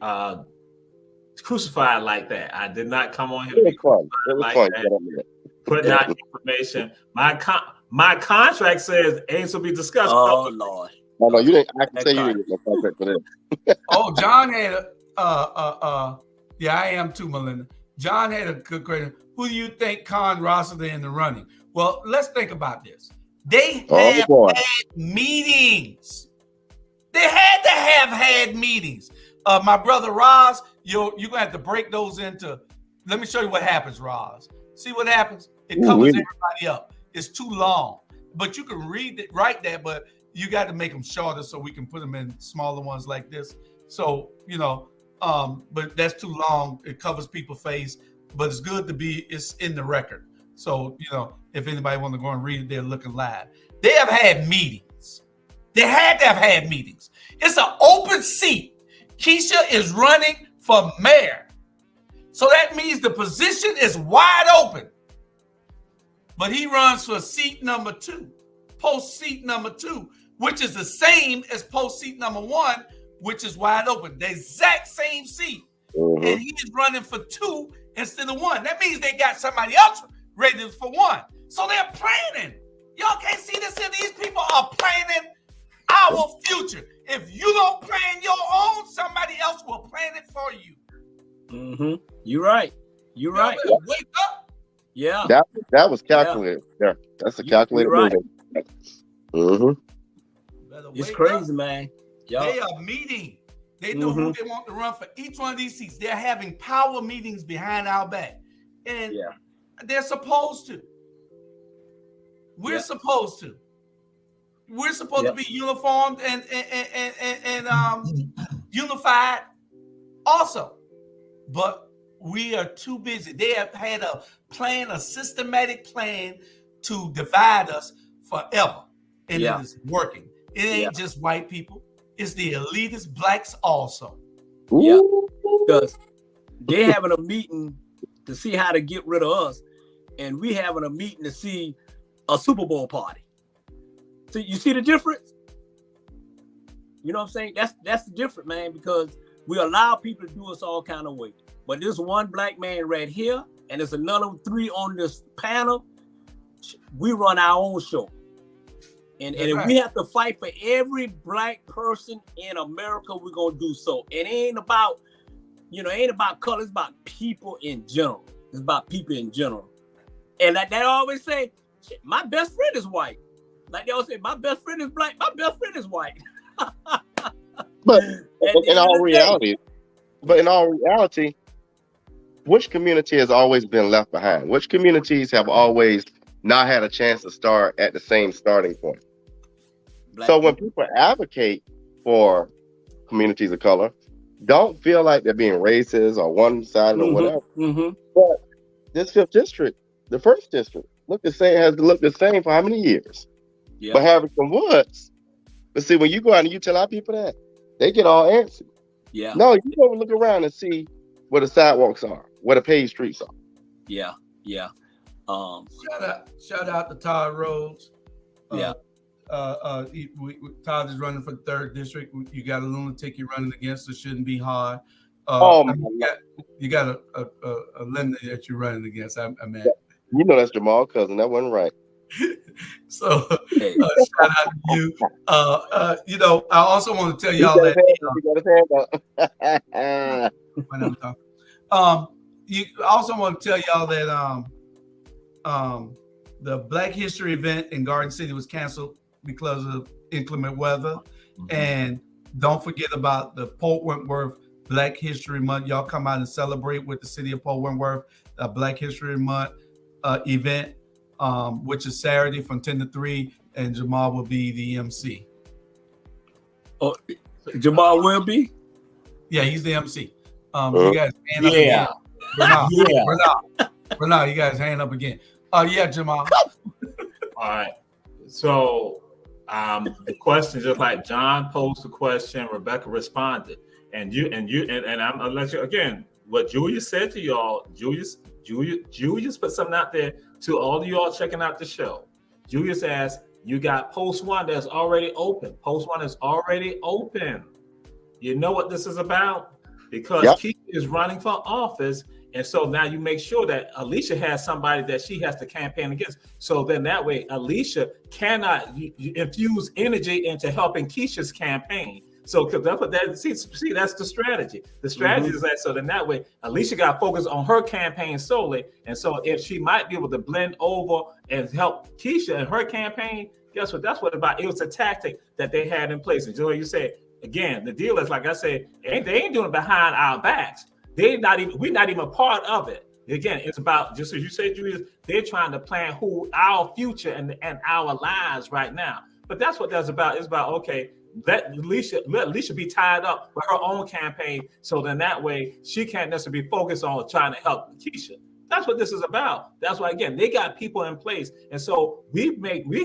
crucified like that. I did not come on here to be crucified like that. Putting out information. My contract says aims will be discussed. Oh Lord. No, you didn't. I can say you didn't get no contract for that. Oh, John had yeah, I am too, Melinda. John had a good question. Who do you think Con Rossiter in the running? Well, let's think about this. They have had meetings. They had to have had meetings. My brother Roz, you're gonna have to break those into. Let me show you what happens, Roz. See what happens? It covers everybody up. It's too long, but you can write that, but you got to make them shorter so we can put them in smaller ones like this. So but that's too long. It covers people's face, but it's good it's in the record. So if anybody want to go and read it, they're looking live. They have had meetings. They had to have had meetings. It's an open seat. Keisha is running for mayor. So that means the position is wide open. But he runs for seat number 2, post seat number 2, which is the same as post seat number 1, which is wide open. The exact same seat. Mm-hmm. And he's running for 2 instead of 1. That means they got somebody else ready for 1. So they're planning. Y'all can't see this here. These people are planning our future. If you don't plan your own, somebody else will plan it for you. Mm-hmm. You're right. You're right. Wake up. Yeah. That was calculated. Yeah. That's a calculated movement. Mm-hmm. It's crazy, man. They are meeting. They know who they want to run for each one of these seats. They're having power meetings behind our back. And they're supposed to. We're supposed to. We're supposed to be uniformed and unified also. But we are too busy. They have had a systematic plan to divide us forever. And it is working. It ain't just white people. It's the elitist blacks also. Yeah. Because they're having a meeting to see how to get rid of us. And we having a meeting to see a Super Bowl party. So you see the difference? You know what I'm saying? That's the difference, man, because we allow people to do us all kind of way. But this one black man right here, and there's another 3 on this panel, we run our own show. And if we have to fight for every black person in America, we're gonna do so. And it ain't about, ain't about color, it's about people in general. It's about people in general. And like they always say, shit, my best friend is white. Like they always say, my best friend is black, my best friend is white. But in all reality, which community has always been left behind? Which communities have always not had a chance to start at the same starting point? So when people advocate for communities of color, don't feel like they're being racist or one-sided or whatever. Mm-hmm. But this 5th district, the 1st district, has looked the same for how many years? Yeah. But Harrison Woods, but see, when you go out and you tell our people that, they get all antsy. Yeah. No, you go look around and see where the sidewalks are, where the paved streets are. Yeah. Yeah. Shout out to Todd Rhodes. Todd is running for 3rd district. You got a lunatic you're running against. It shouldn't be hard. Oh, I mean, you got a Linda that you're running against. I mean, you know that's Jamal's cousin. That wasn't right. So shout out to you. You know, I also want to tell y'all that when I'm talking. You I also want to tell y'all that the Black History event in Garden City was canceled because of inclement weather. Mm-hmm. And don't forget about the Port Wentworth Black History Month. Y'all come out and celebrate with the city of Port Wentworth, Black History Month event, which is Saturday from 10 to 3, and Jamal will be the MC. Oh, Jamal will be? Yeah, he's the MC. You guys hand up again. Bernard, you guys hand up again. Yeah, Jamal. All right. So the question, just like John posed the question, Rebecca responded. And I'm gonna let you again, what Julius said to y'all, Julius put something out there to all of y'all checking out the show. Julius asked, you got post one that's already open. Post one is already open. You know what this is about? Because Keisha is running for office. And so now you make sure that Alicia has somebody that she has to campaign against. So then that way, Alicia cannot infuse energy into helping Keisha's campaign. So because that's what that see, that's the strategy. The strategy is that so then that way, Alicia got focused on her campaign solely. And so if she might be able to blend over and help Keisha in her campaign, guess what? That's what about. It was a tactic that they had in place. And so you say again, the deal is like I said, they ain't doing it behind our backs. We're not even a part of it. Again, it's about, just as you say, Julius, they're trying to plan our future and our lives right now. But that's what that's about. It's about, okay, let Alicia be tied up with her own campaign. So then that way she can't necessarily be focused on trying to help Keisha. That's what this is about. That's why, again, they got people in place. And so we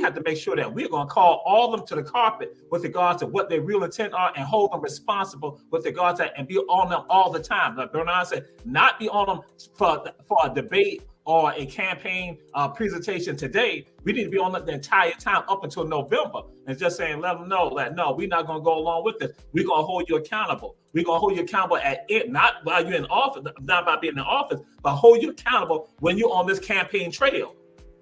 have to make sure that we're going to call all of them to the carpet with regards to what their real intent are and hold them responsible with regards to and be on them all the time. Like Bernard said, not be on them for a debate or a campaign presentation today. We need to be on them the entire time up until November and just saying, let them know that, no, we're not going to go along with this. We're going to hold you accountable. We're going to hold you accountable at it, not while you're in office, not by being in office, but hold you accountable when you're on this campaign trail.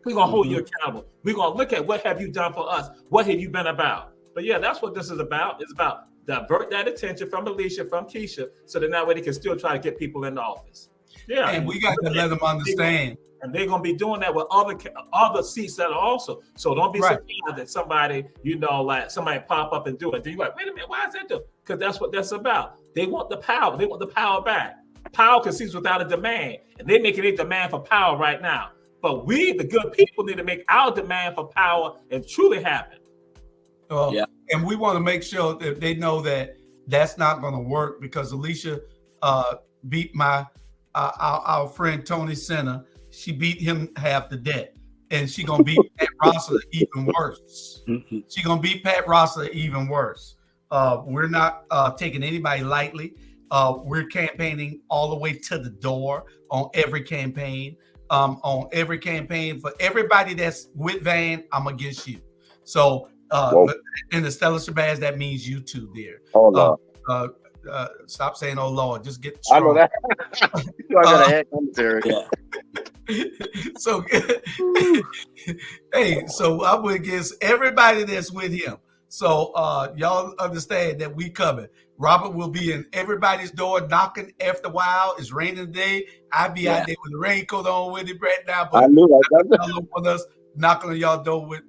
We're going to hold you accountable. We're going to look at what have you done for us? What have you been about? But yeah, that's what this is about. It's about divert that attention from Alicia, from Keisha, so that way they can still try to get people in the office. Yeah, and we got to let them understand. And they're gonna be doing that with other seats that are also. So don't be surprised that somebody, like somebody pop up and do it. Then you're like, wait a minute, why is that doing? Because that's what that's about. They want the power. They want the power back. Power concedes without a demand, and they're making a demand for power right now. But we, the good people, need to make our demand for power and truly happen. And we want to make sure that they know that that's not going to work because Alicia beat our friend Tony Senna. She beat him half the debt, and she gonna beat Pat Rosser even worse. She gonna beat Pat Rosser even worse. We're not taking anybody lightly. We're campaigning all the way to the door on every campaign. On every campaign for everybody that's with Van, I'm against you. So in the Stella Shabazz, that means you too, dear. Oh no. Stop saying "oh Lord," just get strong. I know that. I gotta add commentary. So, hey, so I'm against everybody that's with him. So y'all understand that we coming. Robert will be in everybody's door knocking after a while. It's raining today. I'd be out there with a raincoat on with it right now. But I knew that. Y'all look for us knocking on y'all door with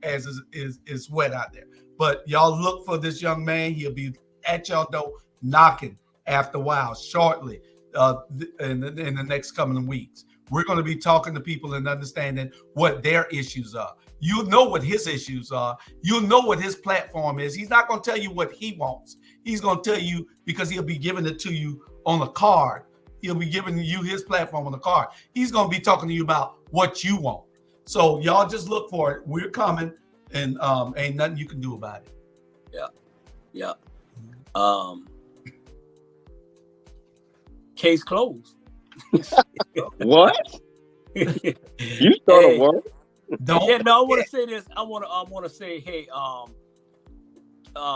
as is wet out there. But y'all look for this young man. He'll be at y'all door knocking after a while, shortly in the next coming weeks. We're going to be talking to people and understanding what their issues are. You'll know what his issues are. You'll know what his platform is. He's not going to tell you what he wants. He's going to tell you because he'll be giving it to you on a card. He'll be giving you his platform on a card. He's going to be talking to you about what you want. So y'all just look for it. We're coming, and ain't nothing you can do about it. Yeah. Case closed. What? You started what? I want to say this. I want to say, hey,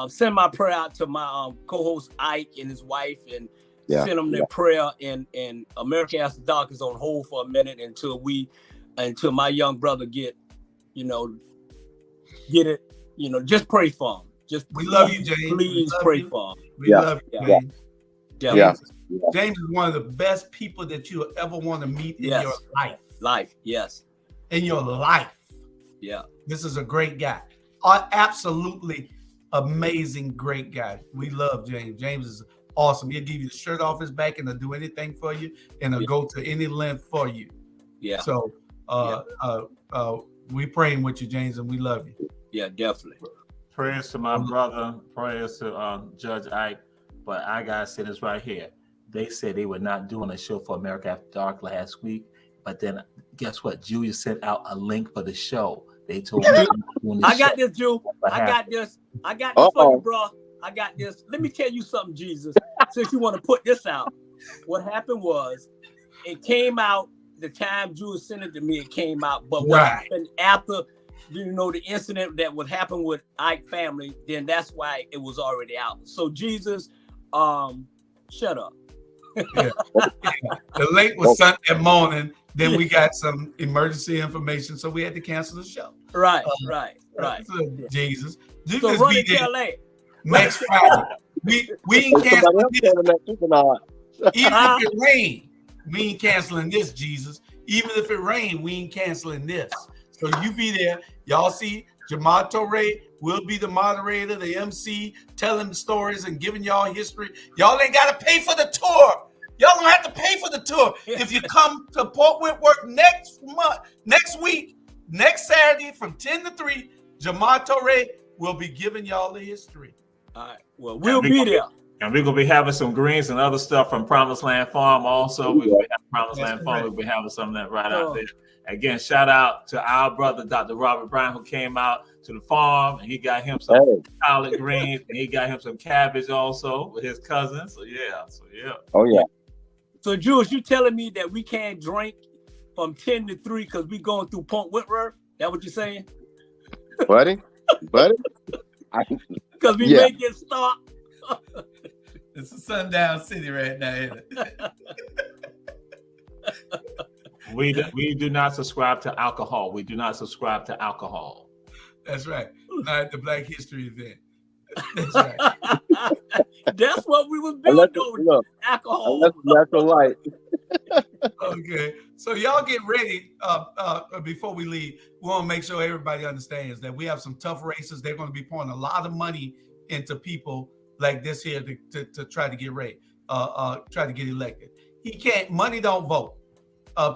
send my prayer out to my co-host Ike and his wife, and send them their prayer, and America After Dark is on hold for a minute until my young brother get it. Just pray for him. We love you, James. Please pray for him. We love you, James. Yeah. James is one of the best people that you'll ever want to meet in your life. Yes. In your life. Yeah. This is a great guy. Absolutely amazing, great guy. We love James. James is awesome. He'll give you the shirt off his back and he'll do anything for you, and he'll go to any length for you. Yeah. So we praying with you, James, and we love you. Yeah, definitely. Prayers to my brother. Prayers to Judge Ike. But I gotta say this right here. They said they were not doing a show for America After Dark last week, but then guess what? Julia sent out a link for the show. They told me I got this, Jew. I got this for you, bro. I got this. Let me tell you something, Jesus. Since you want to put this out, what happened was it came out the time Julia sent it to me. It came out, but what happened after? The incident that would happen with Ike family, then that's why it was already out. So Jesus, shut up. Yeah. The link was Sunday morning. Then we got some emergency information, so we had to cancel the show. Right. So, Jesus, so run it to LA next Friday. We ain't canceling this. Even if it rain, we ain't canceling this, Jesus. Even if it rain, we ain't canceling this. So you be there. Y'all see Jamal Torre will be the moderator, the MC, telling the stories and giving y'all history. Y'all ain't got to pay for the tour. Y'all don't have to pay for the tour. If you come to Port Whitworth next week, next Saturday from 10 to 3, Jamal Torre will be giving y'all the history. All right. Well, we'll be there. And we're going to be having some greens and other stuff from Promised Land Farm also. We're going to be having Promised Land Farm. We'll be having some of that right out there. Again, shout out to our brother, Dr. Robert Brown, who came out to the farm, and he got him some collard greens, and he got him some cabbage also with his cousin. So, yeah. Oh, yeah. So, Jules, you telling me that we can't drink from 10 to 3 because we going through Port Whitworth? That what you're saying? Buddy? Because we may get stopped. It's a sundown city right now, isn't it? We do not subscribe to alcohol. We do not subscribe to alcohol. That's right. Not at the Black History event. That's right. That's what we was built on. Alcohol. That's a light. Okay. So y'all get ready. Before we leave, we want to make sure everybody understands that we have some tough races. They're going to be pouring a lot of money into people like this here to try to get ready, try to get elected. Money don't vote.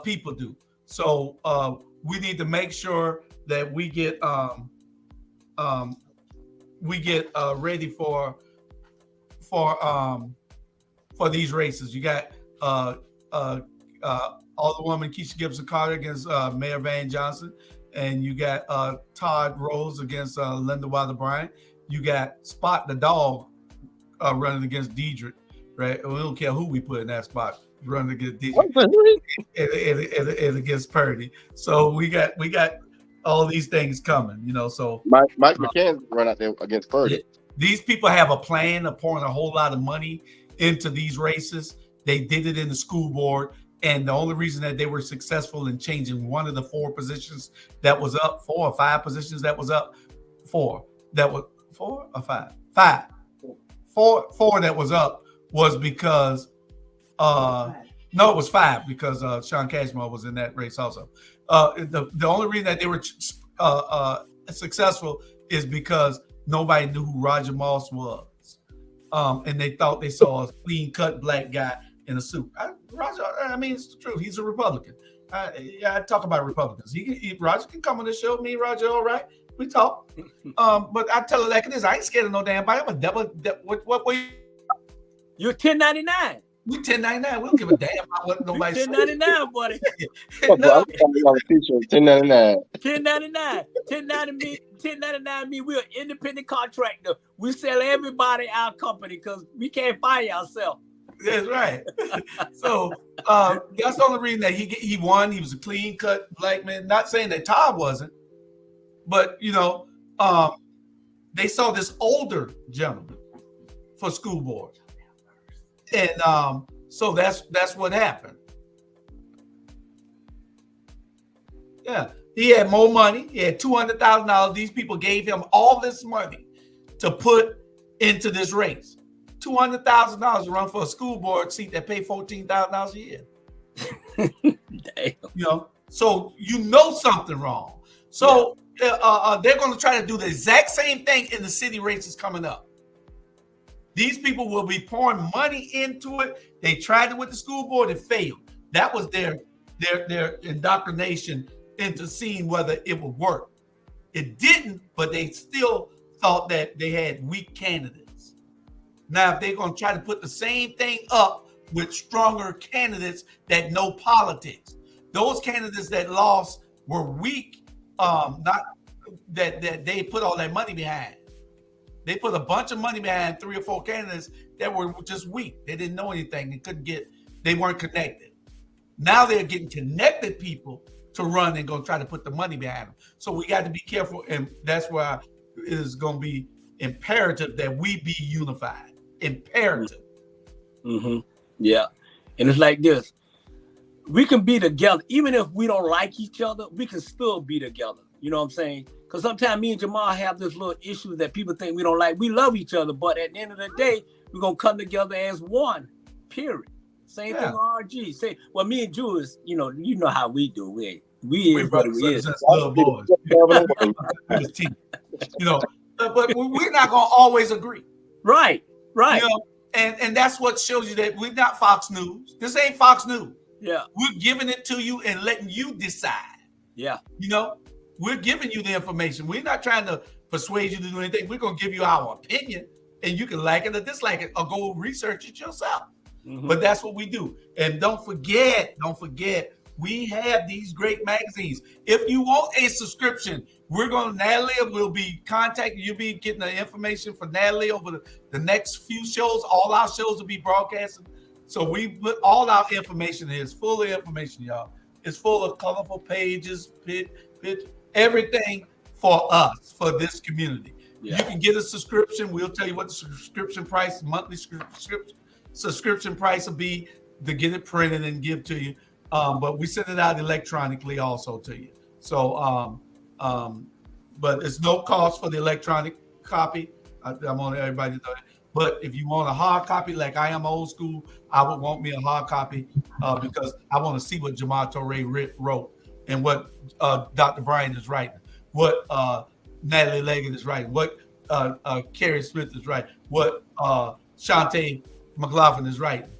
People do. So we need to make sure that we get ready for these races. You got Alderwoman Keisha Gibson Carter against Mayor Van Johnson, and you got Todd Rose against Linda Wilder Bryant. You got Spot the dog running against Deidre. Right? We don't care who we put in that spot. Running against Deidre and against Purdy. So we got all these things coming, So Mike McCann's run out there against Purdy. These people have a plan of pouring a whole lot of money into these races. They did it in the school board, and the only reason that they were successful in changing one of the 4 positions that was up, 4 or 5 positions that was up, 4 that was 4 or 5, 5, 4 that was up was because. No, it was 5 because Sean Cashmore was in that race also. The only reason that they were successful is because nobody knew who Roger Moss was, and they thought they saw a clean-cut black guy in a suit. Roger, it's the truth. He's a Republican. I talk about Republicans. Roger can come on this show. Me and Roger, all right, we talk. But I tell her like this: I ain't scared of no damn body. I'm a devil. What were you? You're 1099. We 1099. We don't give a damn about what nobody says. 1099, buddy. No. 1099. 1099. 1099 mean we're an independent contractor. We sell everybody our company because we can't fire ourselves. That's right. So that's the only reason that he won. He was a clean cut black man. Not saying that Todd wasn't, but they saw this older gentleman for school board. And so that's what happened. Yeah, he had more money. He had $200,000. These people gave him all this money to put into this race. $200,000 to run for a school board seat that pay $14,000 a year. Damn. You know, so you know something wrong. So they're going to try to do the exact same thing in the city races coming up. These people will be pouring money into it. They tried it with the school board and failed. That was their indoctrination into seeing whether it would work. It didn't, but they still thought that they had weak candidates. Now, if they're going to try to put the same thing up with stronger candidates that know politics, those candidates that lost were weak, not that they put all that money behind. They put a bunch of money behind 3 or 4 candidates that were just weak. They didn't know anything. They weren't connected. Now they're getting connected people to run and go try to put the money behind them. So we got to be careful. And that's why it is going to be imperative that we be unified. Imperative. Mm-hmm. Yeah. And it's like this. We can be together. Even if we don't like each other, we can still be together. You know what I'm saying? Because sometimes me and Jamal have this little issue that people think we don't like. We love each other, but at the end of the day, we're going to come together as one, period. Same thing on RG. Say, well, me and Jules, you know how we do. We is what we is. Little boys. You know, but we're not going to always agree. Right. You know, and that's what shows you that we're not Fox News. This ain't Fox News. Yeah. We're giving it to you and letting you decide. Yeah. You know, we're giving you the information. We're not trying to persuade you to do anything. We're going to give you our opinion, and you can like it or dislike it or go research it yourself. Mm-hmm. But that's what we do. And don't forget, we have these great magazines. If you want a subscription, Natalie will be contacting you. You'll be getting the information for Natalie over the next few shows. All our shows will be broadcasted. So we put all our information in. It's full of information, y'all. It's full of colorful pages, everything for us, for this community. Yeah. You can get a subscription. We'll tell you what the subscription price, monthly subscription price will be to get it printed and give to you. But we send it out electronically also to you. So, but it's no cost for the electronic copy. I want everybody to know that. But if you want a hard copy, like I am old school, I would want me a hard copy because I want to see what Jamal Torre wrote and what Dr. Bryan is writing, what Natalie Leggett is writing, what Carrie Smith is writing, what Shante McLaughlin is writing,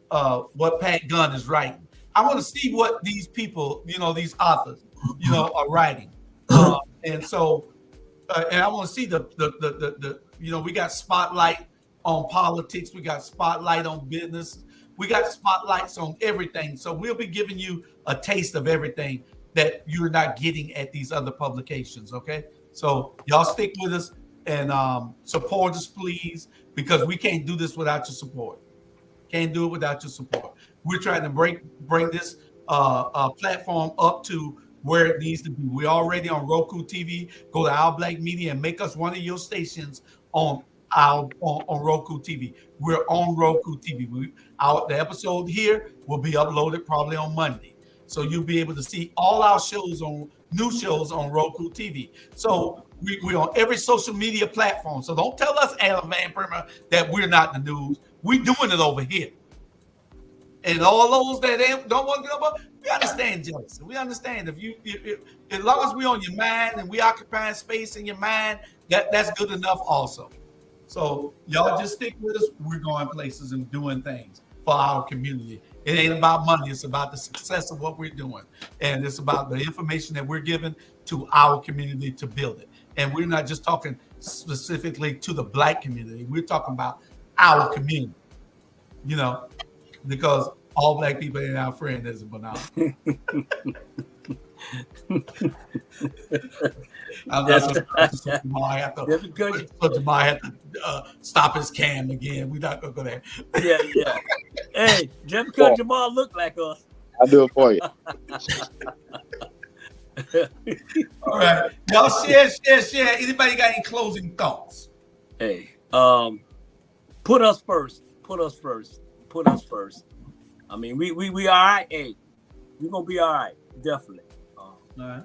what Pat Gunn is writing. I want to see what these people, these authors, are writing. And so, and I want to see the we got spotlight on politics. We got spotlight on business. We got spotlights on everything. So we'll be giving you a taste of everything that you're not getting at these other publications. Okay. So y'all stick with us and support us, please, because we can't do this without your support. Can't do it without your support. We're trying to bring this platform up to where it needs to be. We're already on Roku TV. Go to Our Black Media and make us one of your stations on Roku TV. We're on Roku TV. The episode here will be uploaded probably on Monday. So you'll be able to see all our new shows on Roku TV. So we're on every social media platform. So don't tell us, Adam Van Primer, that we're not the news. We're doing it over here. And all those that don't want to get up, we understand, Jefferson. We understand if as long as we're on your mind and we occupying space in your mind, that's good enough also. So y'all just stick with us. We're going places and doing things for our community. It ain't about money. It's about the success of what we're doing. And it's about the information that we're giving to our community to build it. And we're not just talking specifically to the Black community. We're talking about our community, because all Black people ain't our friend, as a banana. Jamal have to stop his cam again. We're not gonna go there. Yeah. Hey, just because Jamal look like us, I'll do it for you. All right, y'all share. Anybody got any closing thoughts? Hey, put us first. put us first. I mean, we all right. Hey, we're gonna be all right, definitely. All right.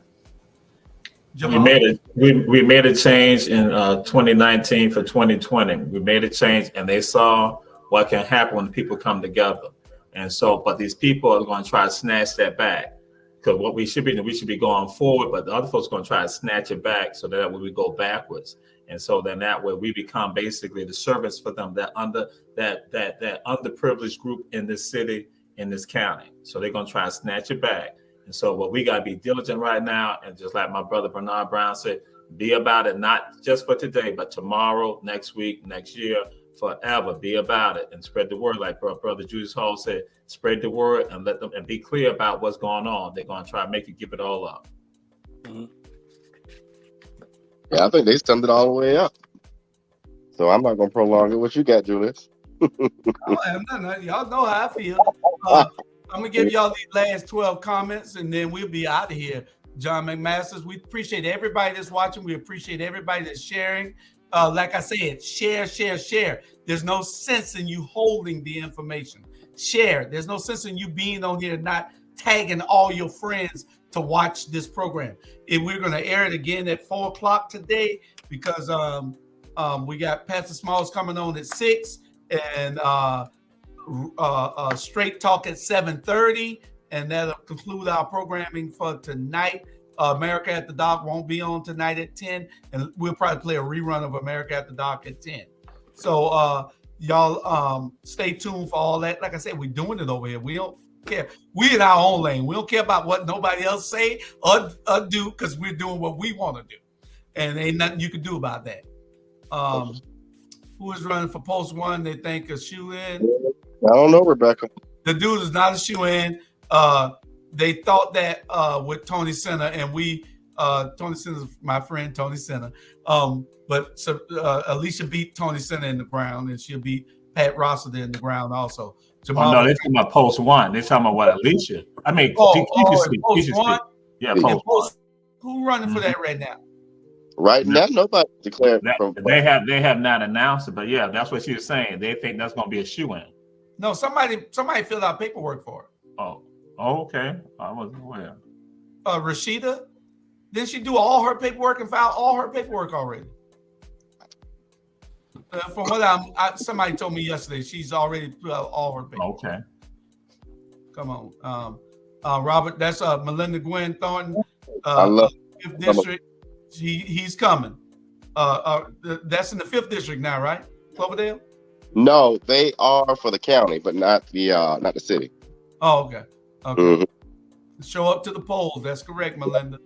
We made a change in 2019 for 2020. We made a change, and they saw what can happen when people come together. And so, but these people are going to try to snatch that back, because what we should be going forward, but the other folks are going to try to snatch it back, so that way we go backwards. And so then that way we become basically the servants for them, that underprivileged group in this city, in this county. So they're going to try to snatch it back. And so what we got to be diligent right now, and just like my brother Bernard Brown said, be about it, not just for today, but tomorrow, next week, next year, forever. Be about it and spread the word. Like brother Julius Hall said, spread the word and let them, and be clear about what's going on. They're going to try to make you give it all up. Mm-hmm. Yeah, I think they summed it all the way up. So I'm not going to prolong it. What you got, Julius? I don't have nothing. Y'all know how I feel. I'm going to give y'all these last 12 comments, and then we'll be out of here. John McMasters, we appreciate everybody that's watching. We appreciate everybody that's sharing. Like I said, share. There's no sense in you holding the information. Share. There's no sense in you being on here not tagging all your friends to watch this program. And we're going to air it again at 4 o'clock today, because we got Pastor Smalls coming on at 6, and Straight Talk at 7:30, and that'll conclude our programming for tonight. America at the Dock won't be on tonight at 10, and we'll probably play a rerun of America at the Dock at 10. So y'all stay tuned for all that. Like I said, we're doing it over here. We don't care. We in our own lane. We don't care about what nobody else say or do, because we're doing what we want to do, and ain't nothing you can do about that. Who is running for post 1? They think a shoe-in. I don't know, Rebecca. The dude is not a shoe-in. They thought that with Tony Senna, and Tony Senna's my friend, Tony Senna. But Alicia beat Tony Senna in the ground, and she'll beat Pat Rossiter in the ground also. Jamal, no, they're talking about post 1. They're talking about what, Alicia? I mean, post 1. Yeah, post 1. Who running for that right now? Right now, nobody declared. They have not announced it, but yeah, that's what she was saying. They think that's going to be a shoe-in. No, somebody filled out paperwork for it. Oh, okay. I wasn't aware. Rashida, didn't she do all her paperwork and file all her paperwork already? From what somebody told me yesterday, she's already put out all her paperwork. Okay. Come on, Robert. That's Melinda Gwen Thornton. I love 5th district. He's coming. That's in the 5th district now, right? Cloverdale. No, they are for the county, but not the city. Oh, okay. Mm-hmm. Show up to the polls. That's correct, Melinda.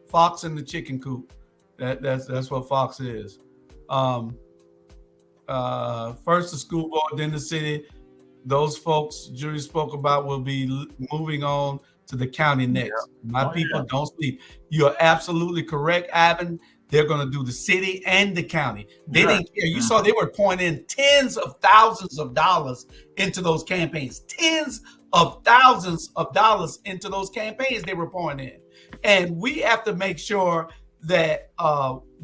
Fox in the chicken coop. That's what Fox is. First the school board, then the city. Those folks Julie spoke about will be moving on to the county next. My people don't sleep. You are absolutely correct, Ivan. They're going to do the city and the county. They didn't care. You saw they were pouring in tens of thousands of dollars into those campaigns. Tens of thousands of dollars into those campaigns they were pouring in. And we have to make sure that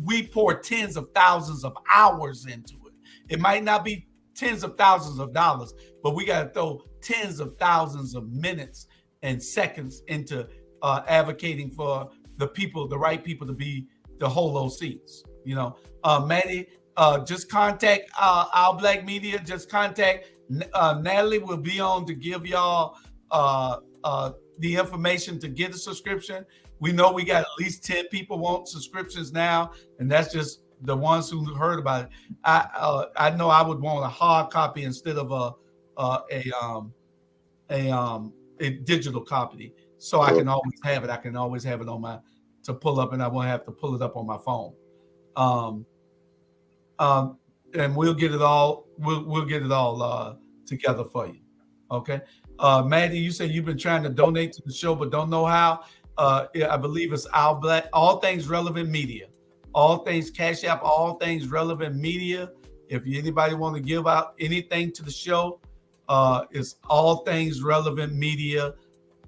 we pour tens of thousands of hours into it. It might not be tens of thousands of dollars, but we got to throw tens of thousands of minutes and seconds into advocating for the people, the right people to hold those seats. You know, Maddie, just contact Our Black Media. Just contact Natalie. Will be on to give y'all the information to get a subscription. We know we got at least 10 people want subscriptions now, and that's just the ones who heard about it. I know I would want a hard copy instead of a digital copy, so I can always have it. I can always have it on to pull up, and I won't have to pull it up on my phone. And we'll get it all. We'll get it all together for you. Okay, Maddie, you said you've been trying to donate to the show, but don't know how. I believe it's Our Black, All Things Relevant Media, All Things Cash App, All Things Relevant Media. If anybody want to give out anything to the show, it's All Things Relevant Media,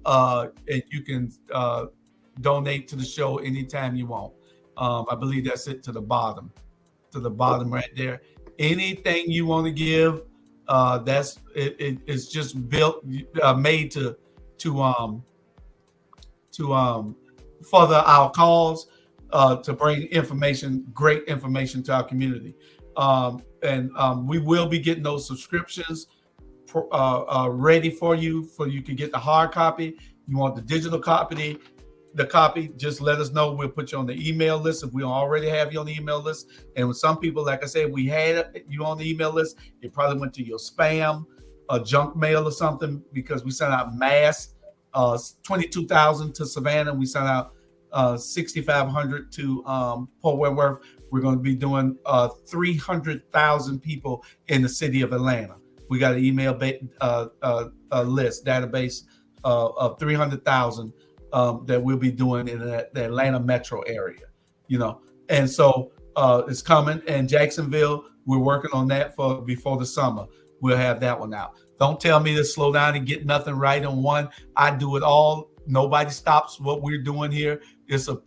and you can donate to the show anytime you want. I believe that's it to the bottom right there. Anything you want to give, That's it's just built, made to further our cause, to bring information, great information to our community. We will be getting those subscriptions ready for you can get the hard copy. You want the digital copy, just let us know. We'll put you on the email list if we don't already have you on the email list. And with some people, like I said, we had you on the email list, it probably went to your spam or junk mail or something, because we sent out mass 22,000 to Savannah. We sent out 6,500 to Port Wentworth. We're going to be doing 300,000 people in the city of Atlanta. We got an email list database of 300,000 that we'll be doing in the Atlanta metro area, and so it's coming. And Jacksonville, we're working on that for before the summer. We'll have that one out. Don't tell me to slow down and get nothing right on one. I do it all. Nobody stops what we're doing here. It's a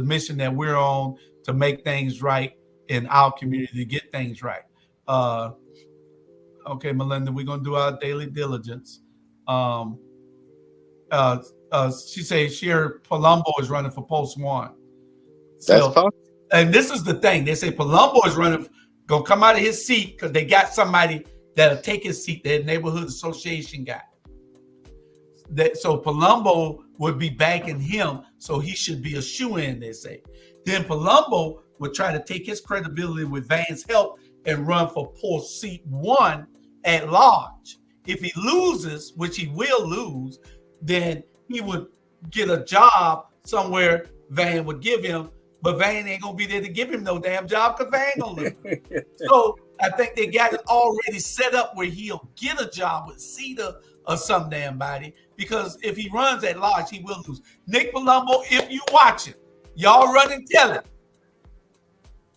mission that we're on to make things right in our community, to get things right. Okay, Melinda, we're gonna do our daily diligence. She says she heard Palumbo is running for post 1. That's fine. And this is the thing. They say Palumbo is gonna come out of his seat because they got somebody that'll take his seat, their neighborhood association guy. So Palumbo would be backing him, so he should be a shoo-in, they say. Then Palumbo would try to take his credibility with Van's help and run for post seat 1 at large. If he loses, which he will lose, then he would get a job somewhere Van would give him, but Van ain't gonna be there to give him no damn job because Van gonna lose. So I think they got it already set up where he'll get a job with CETA or some damn body, because if he runs at large, he will lose. Nick Palumbo, if you watch it, y'all run and tell him.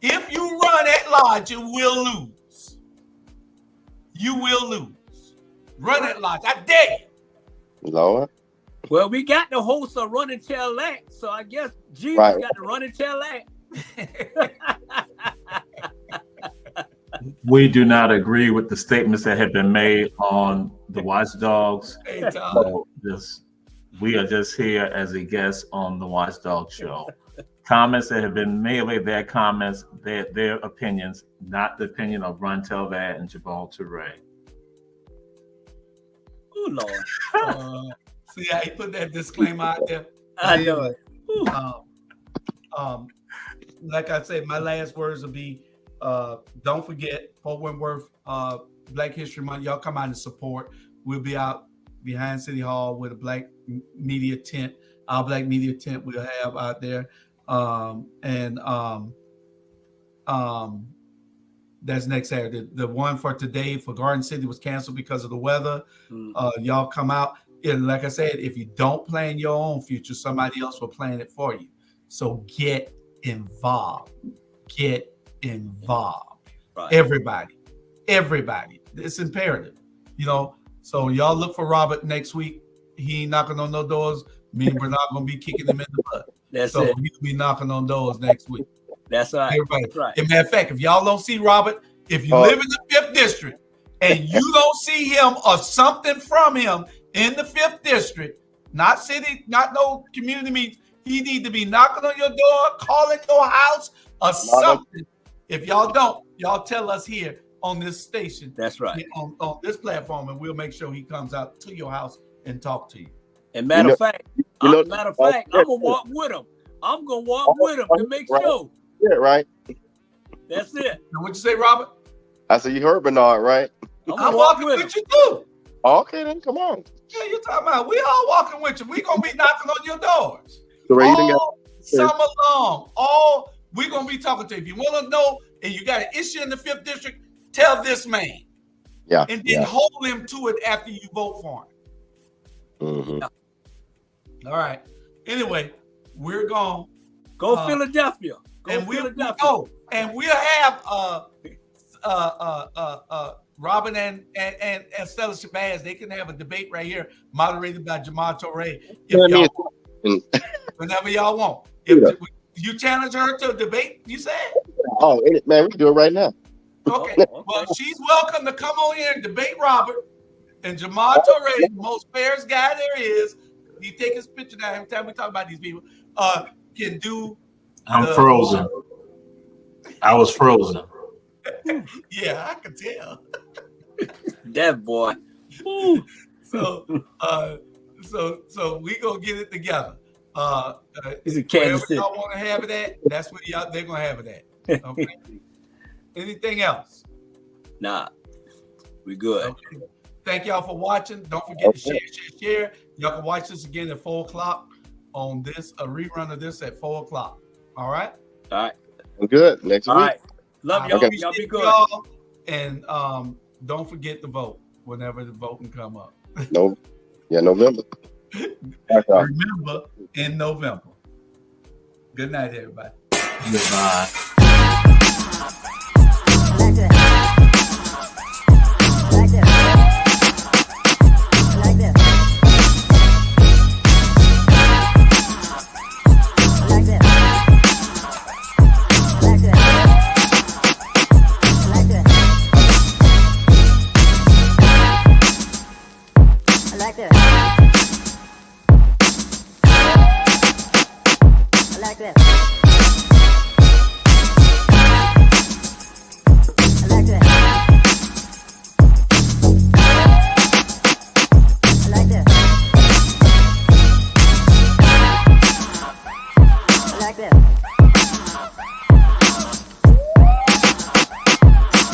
If you run at large, you will lose. You will lose. Run at large. I dare you. Lord. Well, we got the host of Run and Tell That, so I guess Jesus got to run and tell that. We do not agree with the statements that have been made on the Watchdogs. Hey, Tom. We are just here as a guest on the Watchdog Show. Comments that have been made, their comments, their opinions, not the opinion of Run Tell That and Jabal Toure. Oh, Lord. See how he put that disclaimer out there? I know it. Like I said, my last words will be, don't forget, Port Wentworth Black History Month. Y'all come out and support. We'll be out behind City Hall with a black media tent. Our black media tent we'll have out there. That's next Saturday. The one for today for Garden City was canceled because of the weather. Y'all come out. And like I said, if you don't plan your own future, somebody else will plan it for you. So get involved. Get involved. Right. Everybody. It's imperative. So y'all look for Robert next week. He ain't knocking on no doors. Me and Bernard gonna be kicking him in the butt. So he'll be knocking on doors next week. That's right. Everybody. That's right. As a matter of fact, if y'all don't see Robert, if you live in the 5th district and you don't see him or something from him in the 5th district, not city, not no community meetings, he need to be knocking on your door, calling your house or something. If y'all don't, y'all tell us here on this station. That's right. On this platform, and we'll make sure he comes out to your house and talk to you. And matter of fact, I'm gonna walk with him. I'm gonna walk with him to make sure. Yeah, right. That's it. What'd you say, Robert? I said you heard Bernard, right? I'm walking with you too. Okay, then come on. Yeah, you're talking about we all walking with you. We gonna be knocking on your doors all summer long. We gonna be talking to you. If you want to know and you got an issue in the 5th district, tell this man. Yeah. And then hold him to it after you vote for him. Mm-hmm. Yeah. All right. Anyway, we're gonna go Philadelphia. And we'll have Robin and Stella Shabazz. They can have a debate right here, moderated by Jamal Toure. Whenever y'all want. If you challenge her to a debate, you said? Oh, man, we can do it right now. Okay. Oh, okay. Well, she's welcome to come on here and debate Robert. And Jamal Torre, the most fairest guy there is. He take his picture down every time we talk about these people. Can do. I'm frozen. I was frozen. Yeah, I could tell. That boy. So we gonna get it together. He's in Wherever Kansas City. y'all want to have it at, that's where they're gonna have it at. Okay. Anything else? Nah, we good. Okay. Thank y'all for watching. Don't forget to share. Y'all can watch this again at 4:00 on this, a rerun of this at 4:00. All right. All right. I'm good. Next week. All right. Love y'all. Okay. Y'all be good. Y'all. And don't forget to vote whenever the voting come up. No. Yeah, November. Remember, in November. Good night, everybody. Goodbye.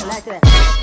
I like that.